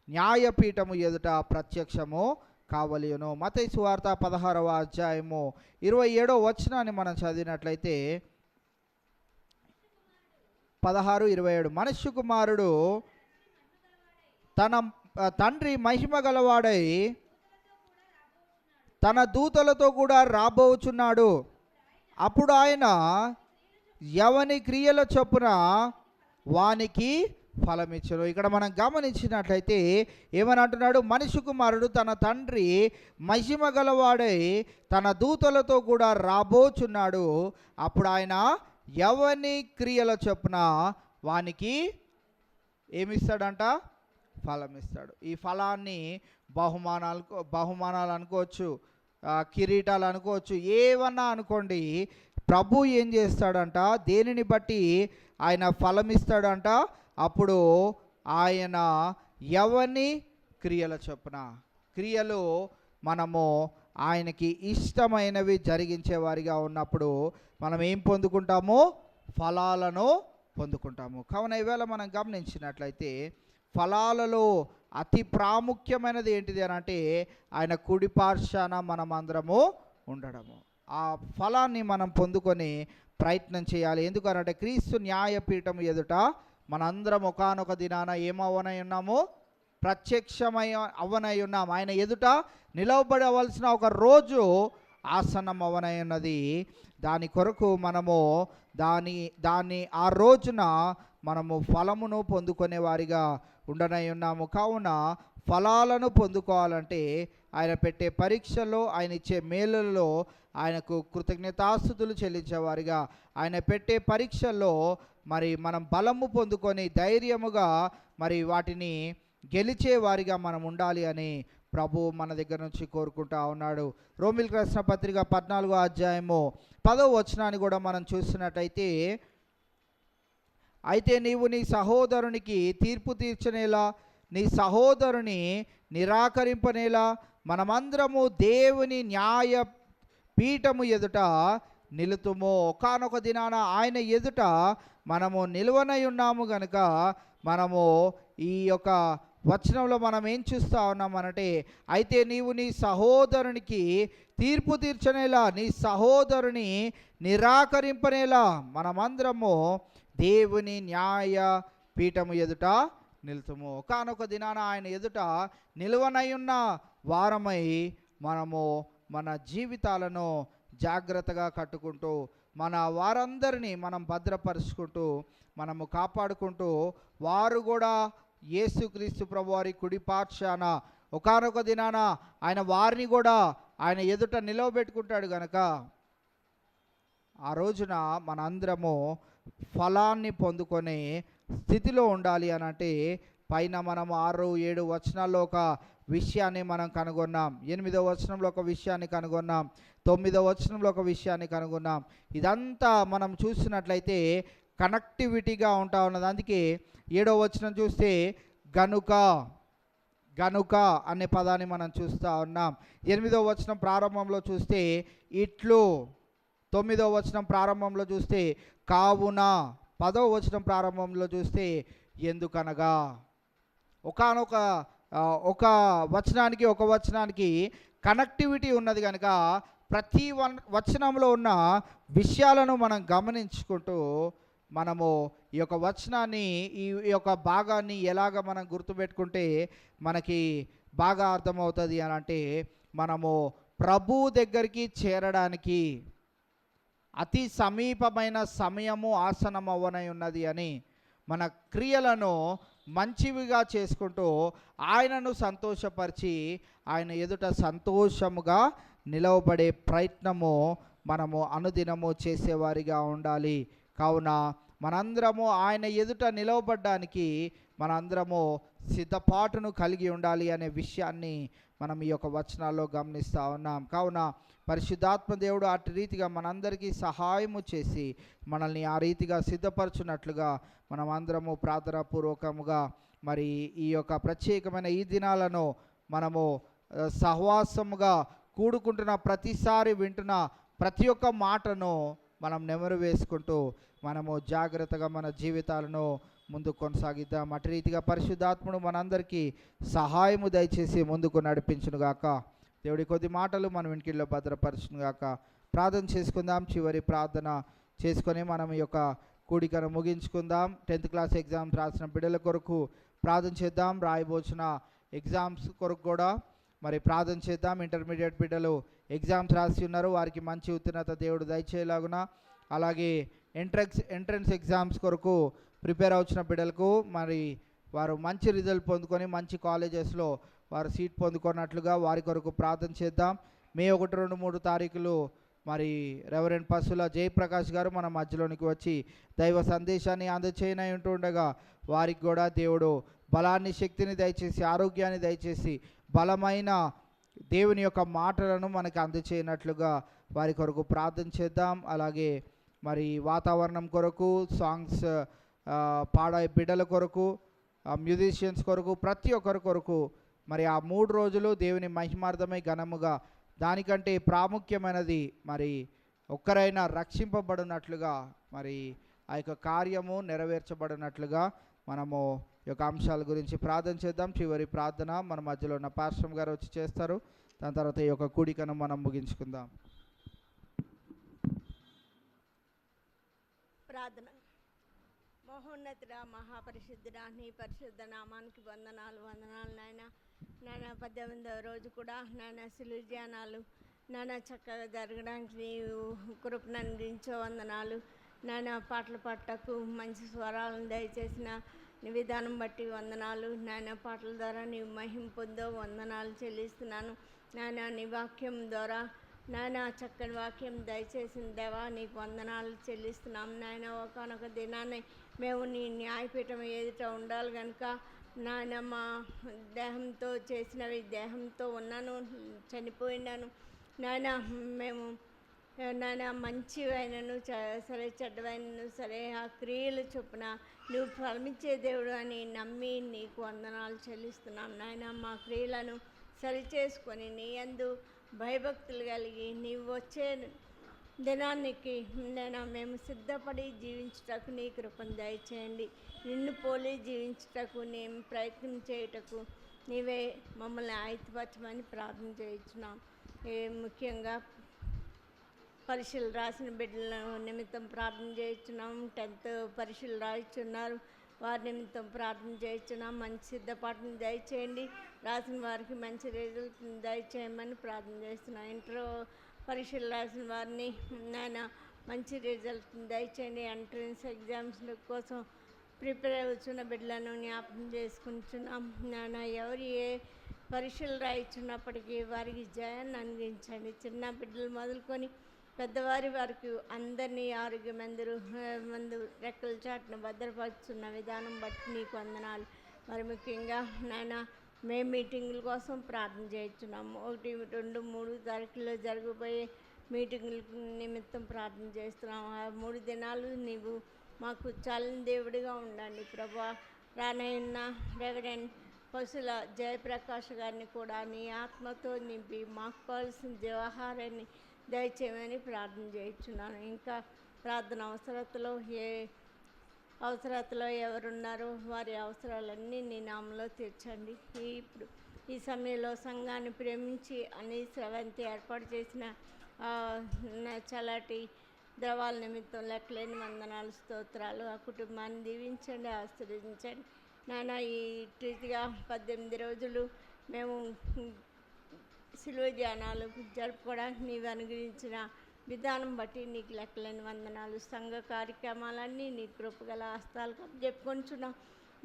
న్యాయపీఠము ఎదుట ప్రత్యక్షము కావలియును. మత్తయి సువార్త 16వ అధ్యాయము 27వ వచనాన్ని మనం చదివినట్లయితే 16:27 మనుష్య కుమారుడు తన తండ్రి మహిమ గలవాడై తన దూతలతో కూడా రాబోచున్నాడు. అప్పుడు ఆయన ఎవని క్రియల చొప్పున వానికి ఫలమిచ్చును. ఇక్కడ మనం గమనించినట్లయితే ఏమని అంటున్నాడు? మనిషి కుమారుడు తన తండ్రి మహిమ గలవాడై తన దూతలతో కూడా రాబోచున్నాడు. అప్పుడు ఆయన ఎవని క్రియల చొప్పున వానికి ఏమిస్తాడంట? ఫలం ఇస్తాడు. ఈ ఫలాన్ని బహుమానాలు అనుకోవచ్చు, కిరీటాలు అనుకోవచ్చు, ఏమన్నా అనుకోండి. ప్రభు ఏం చేస్తాడంట? దేనిని బట్టి ఆయన ఫలం ఇస్తాడంట? అప్పుడు ఆయన ఎవని క్రియల చొప్పున, క్రియలు మనము ఆయనకి ఇష్టమైనవి జరిగించే వారిగా ఉన్నప్పుడు మనం ఏం పొందుకుంటాము? ఫలాలను పొందుకుంటాము. కావున ఈవేళ మనం గమనించినట్లయితే ఫలాలలో అతి ప్రాముఖ్యమైనది ఏంటిది అని అంటే ఆయన కుడి పార్శ్వాన మనం అందరము ఉండడము. ఆ ఫలాన్ని మనం పొందుకొని ప్రయత్నం చేయాలి. ఎందుకనంటే క్రీస్తు న్యాయపీఠం ఎదుట మనందరం ఒకానొక దినాన ఏమవనై ఉన్నాము? ప్రత్యక్షమై అవ్వనై ఉన్నాము. ఆయన ఎదుట నిలవబడవలసిన ఒక రోజు ఆసన్నం అవనై ఉన్నది. దాని కొరకు మనము దాన్ని ఆ రోజున మనము ఫలమును పొందుకునే వారిగా ఉండనై ఉన్నాము. కావున ఫలాలను పొందుకోవాలంటే ఆయన పెట్టే పరీక్షల్లో, ఆయన ఇచ్చే మేలులలో ఆయనకు కృతజ్ఞతాస్తుతులు చెల్లించేవారిగా, ఆయన పెట్టే పరీక్షల్లో మరి మనం బలము పొందుకొని ధైర్యముగా మరి వాటిని గెలిచే వారిగా మనం ఉండాలి అని ప్రభు మన దగ్గర నుంచి కోరుకుంటా ఉన్నాడు. రోమిలికి రాసిన పత్రిక 14వ అధ్యాయము 10వ వచనాన్ని కూడా మనం చూసినట్టయితే, అయితే నీవు నీ సహోదరునికి తీర్పు తీర్చనేలా, నీ సహోదరుని నిరాకరింపనేలా మనమందరము దేవుని న్యాయ పీఠము ఎదుట నిలుతుము. ఒకానొక దినాన ఆయన ఎదుట మనము నిలువనై ఉన్నాము గనుక మనము ఈ యొక్క వచనంలో మనం ఏం చూస్తూ ఉన్నామనంటే, అయితే నీవు నీ సహోదరునికి తీర్పు తీర్చనేలా, నీ సహోదరుని నిరాకరింపనేలా మనమందరము దేవుని న్యాయ పీఠము ఎదుట నిలుతుము. ఒకానొక దినాన ఆయన ఎదుట నిలువనై ఉన్న వారమై మనము మన జీవితాలను జాగ్రత్తగా కట్టుకుంటూ, మన వారందరినీ మనం భద్రపరుచుకుంటూ, మనము కాపాడుకుంటూ, వారు కూడా యేసుక్రీస్తు ప్రభువారి కుడి పార్శ్వాన ఒకానొక దినాన ఆయన వారిని కూడా ఆయన ఎదుట నిలవబెట్టుకుంటాడు గనక ఆ రోజున మనందరము ఫలాన్ని పొందుకునే స్థితిలో ఉండాలి అని అంటే పైన మనం 6-7 వచనాల్లో ఒక విషయాన్ని మనం కనుగొన్నాం. 8వ వచనంలో ఒక విషయాన్ని కనుగొన్నాం. 9వ వచనంలో ఒక విషయాన్ని కనుగొన్నాం. ఇదంతా మనం చూసినట్లయితే కనెక్టివిటీగా ఉంటా ఉన్నది. అందుకే 7వ వచనం చూస్తే గనుక అనే పదాన్ని మనం చూస్తూ ఉన్నాం. 8వ వచనం ప్రారంభంలో చూస్తే ఇట్లు, 9వ వచనం ప్రారంభంలో చూస్తే కావున, 10వ వచనం ప్రారంభంలో చూస్తే ఎందుకనగా. ఒక వచనానికి కనెక్టివిటీ ఉన్నది కనుక ప్రతి వచనంలో ఉన్న విషయాలను మనం గమనించుకుంటూ మనము ఈ యొక్క వచనాన్ని, ఈ యొక్క భాగాన్ని ఎలాగ మనం గుర్తుపెట్టుకుంటే మనకి బాగా అర్థమవుతుంది అని అంటే, మనము ప్రభు దగ్గరికి చేరడానికి అతి సమీపమైన సమయము ఆసనం అవ్వనై ఉన్నది అని, మన క్రియలను మంచివిగా చేసుకుంటూ ఆయనను సంతోషపరిచి ఆయన ఎదుట సంతోషముగా నిలవబడే ప్రయత్నము మనము అనుదినము చేసేవారిగా ఉండాలి. కావున మనందరము ఆయన ఎదుట నిలవబడ్డానికి మనందరము సిద్ధపాటును కలిగి ఉండాలి అనే విషయాన్ని మనం ఈ యొక్క వచనాల్లో గమనిస్తూ ఉన్నాం. కావున పరిశుద్ధాత్మ దేవుడు అటు రీతిగా మనందరికీ సహాయము చేసి మనల్ని ఆ రీతిగా సిద్ధపరచున్నట్లుగా మనం అందరము ప్రార్థనాపూర్వకముగా మరి ఈ యొక్క ప్రత్యేకమైన ఈ దినాలను మనము సహవాసముగా కూడుకుంటున్న ప్రతిసారి వింటున్న ప్రతి ఒక్క మాటను మనం నెమరు వేసుకుంటూ మనము జాగ్రత్తగా మన జీవితాలను ముందు కొనసాగిద్దాం. అటు రీతిగా పరిశుద్ధాత్ముడు మనందరికీ సహాయము దయచేసి ముందుకు నడిపించునుగాక. దేవుడి కొద్ది మాటలు మనం వెనుకల్లో భద్రపరచునుగాక. ప్రార్థన చేసుకుందాం. చివరి ప్రార్థన చేసుకొని మనం ఈ యొక్క కూడికను ముగించుకుందాం. 10th క్లాస్ ఎగ్జామ్స్ రాసిన బిడ్డల కొరకు ప్రార్థన చేద్దాం. రాయబోచిన ఎగ్జామ్స్ కొరకు కూడా మరి ప్రార్థన చేద్దాం. ఇంటర్మీడియట్ బిడ్డలు ఎగ్జామ్స్ రాసి ఉన్నారు, వారికి మంచి ఉత్తీర్ణత దేవుడు దయచేయలాగున. అలాగే ఎంట్రన్స్ ఎగ్జామ్స్ కొరకు ప్రిపేర్ అవుతున్న బిడ్డలకు మరి వారు మంచి రిజల్ట్ పొందుకొని మంచి కాలేజెస్లో వారు సీట్ పొందుకున్నట్లుగా వారి కొరకు ప్రార్థన చేద్దాం. మే 1, 2, 3 తారీఖులు మరి రెవరెండ్ పసుల జయప్రకాష్ గారు మన మధ్యలోనికి వచ్చి దైవ సందేశాన్ని అందచేయనై ఉంటుండగా వారికి కూడా దేవుడు బలాన్ని, శక్తిని దయచేసి, ఆరోగ్యాన్ని దయచేసి బలమైన దేవుని యొక్క మాటలను మనకు అందచేయనట్లుగా వారి కొరకు ప్రార్థన చేద్దాం. అలాగే మరి వాతావరణం కొరకు, సాంగ్స్ పాడే బిడ్డల కొరకు, మ్యూజిషియన్స్ కొరకు, ప్రతి ఒక్కరి కొరకు మరి ఆ 3 రోజులు దేవుని మహిమార్థమై ఘనముగా, దానికంటే ప్రాముఖ్యమైనది మరి ఒక్కరైనా రక్షింపబడినట్లుగా, మరి ఆ యొక్క కార్యము నెరవేర్చబడినట్లుగా మనము ఈ యొక్క అంశాల గురించి ప్రార్థన చేద్దాం. చివరి ప్రార్థన మన మధ్యలో ఉన్న పాస్టర్ గారు వచ్చి చేస్తారు. దాని తర్వాత ఈ యొక్క కూడికను మనం ముగించుకుందాం. ప్రార్థన. మహోన్నతుడా, మహాపరిశుద్ధుడా, నీ పరిశుద్ధ నామానికి వందనాలు నాయన. 18వ రోజు కూడా సిలువ ధ్యానాలు చక్కగా జరగడానికి నీవు కృపను అందించే వందనాలు పాటలు పాటకు మంచి స్వరాలను దయచేసిన నీ విధానం బట్టి వందనాలు పాటల ద్వారా నీవు మహిమ పొందో వందనాలు చెల్లిస్తున్నాను నీ వాక్యం ద్వారా చక్కని వాక్యం దయచేసిన దేవా నీకు వందనాలు చెల్లిస్తున్నాం ఒకనొక దినాన్ని మేము నీ న్యాయపీఠం ఎదుట ఉండాలి కనుక మా దేహంతో చేసినవి దేహంతో ఉన్నాను, చనిపోయినాను మేము మంచివైనను సరే చెడ్డవైనను సరే ఆ క్రియలు చొప్పున నువ్వు ఫలమిచ్చే దేవుడు అని నమ్మి నీకు వందనాలు చెల్లిస్తున్నాం మా క్రియలను సరిచేసుకొని నీ యందు భయభక్తులు కలిగి నీవు వచ్చే దినానికి మేము సిద్ధపడి జీవించుటకు నీ కృపను దయచేయండి. నిన్ను పోలి జీవించుటకు మేము ప్రయత్నం చేయుటకు నీవే మమ్మల్ని ఆయుధపరచమని ప్రార్థన చేయించున్నాం. ముఖ్యంగా పరీక్షలు రాసిన బిడ్డల నిమిత్తం ప్రార్థన చేయించున్నాం. 10th పరీక్షలు రాయిస్తున్నారు, వారి నిమిత్తం ప్రార్థన చేయించున్నాం. మంచి సిద్ధపాటును దయచేయండి, రాసిన వారికి మంచి రిజల్ట్ దయచేయమని ప్రార్థన చేస్తున్నాం. ఇంటర్ పరీక్షలు రాసిన వారిని మంచి రిజల్ట్ దయచేయండి. ఎంట్రన్స్ ఎగ్జామ్స్ కోసం ప్రిపేర్ అవుతున్న బిడ్డలను జ్ఞాపకం చేసుకుంటున్నాం. ఎవరు ఏ పరీక్షలు రాయించున్నప్పటికీ వారికి జయాన్ని అందించండి. చిన్న బిడ్డలు మొదలుకొని పెద్దవారి వరకు అందరినీ ఆరోగ్యం మందు రెక్కల చాటును భద్రపరుచున్న విధానం బట్టి నీకు వందనాలు. మరి ముఖ్యంగా మేము మీటింగుల కోసం ప్రార్థన చేస్తున్నాము. 1, 2, 3 తారీఖుల్లో జరగబోయే మీటింగుల నిమిత్తం ప్రార్థన చేస్తున్నాము. ఆ 3 దినాలు నీవు మాకు చాలని దేవుడిగా ఉండండి ప్రభా. రానయ్యున్న రెవరెండ్ పసుల జయప్రకాష్ గారిని కూడా నీ ఆత్మతో నింపి మాకు కావాల్సిన జీవాహారాన్ని దయచేయమని ప్రార్థన చేయించున్నాను. ఇంకా ప్రార్థన అవసరతలో ఎవరున్నారో వారి అవసరాలన్నీ నీ నామంలో తీర్చండి. ఇప్పుడు ఈ సమయంలో సంఘాన్ని ప్రేమించి అని స్రవంతి ఏర్పాటు చేసిన చలాటి ద్రవాల నిమిత్తం లెక్కలేని వందనాలు, స్తోత్రాలు. ఆ కుటుంబాన్ని దీవించండి, ఆశీర్వదించండి ఈ రీతిగా 18 రోజులు మేము సిలువ ధ్యానాలు జరుపుకోవడానికి నీవు అనుగ్రహించిన విధానం బట్టి నీకు లెక్కలేని వందనాలు. సంఘ కార్యక్రమాలన్నీ నీ కృపగల హస్తాలకు చెప్పుకొంచున్నాం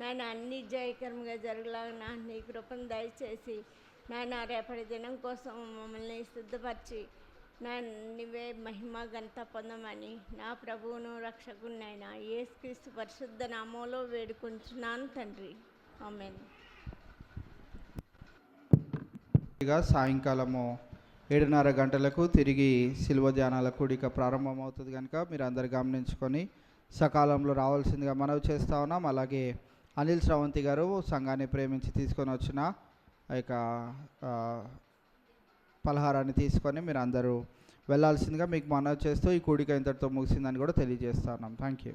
నాయన. అన్ని జయకరంగా జరగలాగిన నీ కృపను దయచేసి నాయన రేపటి దినం కోసం మమ్మల్ని సిద్ధపరిచి నీవే మహిమ ఘనత పొందమని నా ప్రభువును రక్షకునైన యేసుక్రీస్తు పరిశుద్ధ నామంలో వేడుకొంచున్నాను తండ్రి. ఆమేన్. సాయంకాలము 7:30 గంటలకు తిరిగి శిలువ ధ్యానాల కూడిక ప్రారంభమవుతుంది కనుక మీరు అందరు గమనించుకొని సకాలంలో రావాల్సిందిగా మనవి చేస్తూ ఉన్నాం. అలాగే అనిల్ శ్రవంతి గారు సంఘాన్ని ప్రేమించి తీసుకొని వచ్చిన ఆ యొక్క పలహారాన్ని తీసుకొని మీరు అందరూ వెళ్ళాల్సిందిగా మీకు మనవి చేస్తూ ఈ కూడిక ఇంతటితో ముగిసిందని కూడా తెలియజేస్తా ఉన్నాం. Thank you.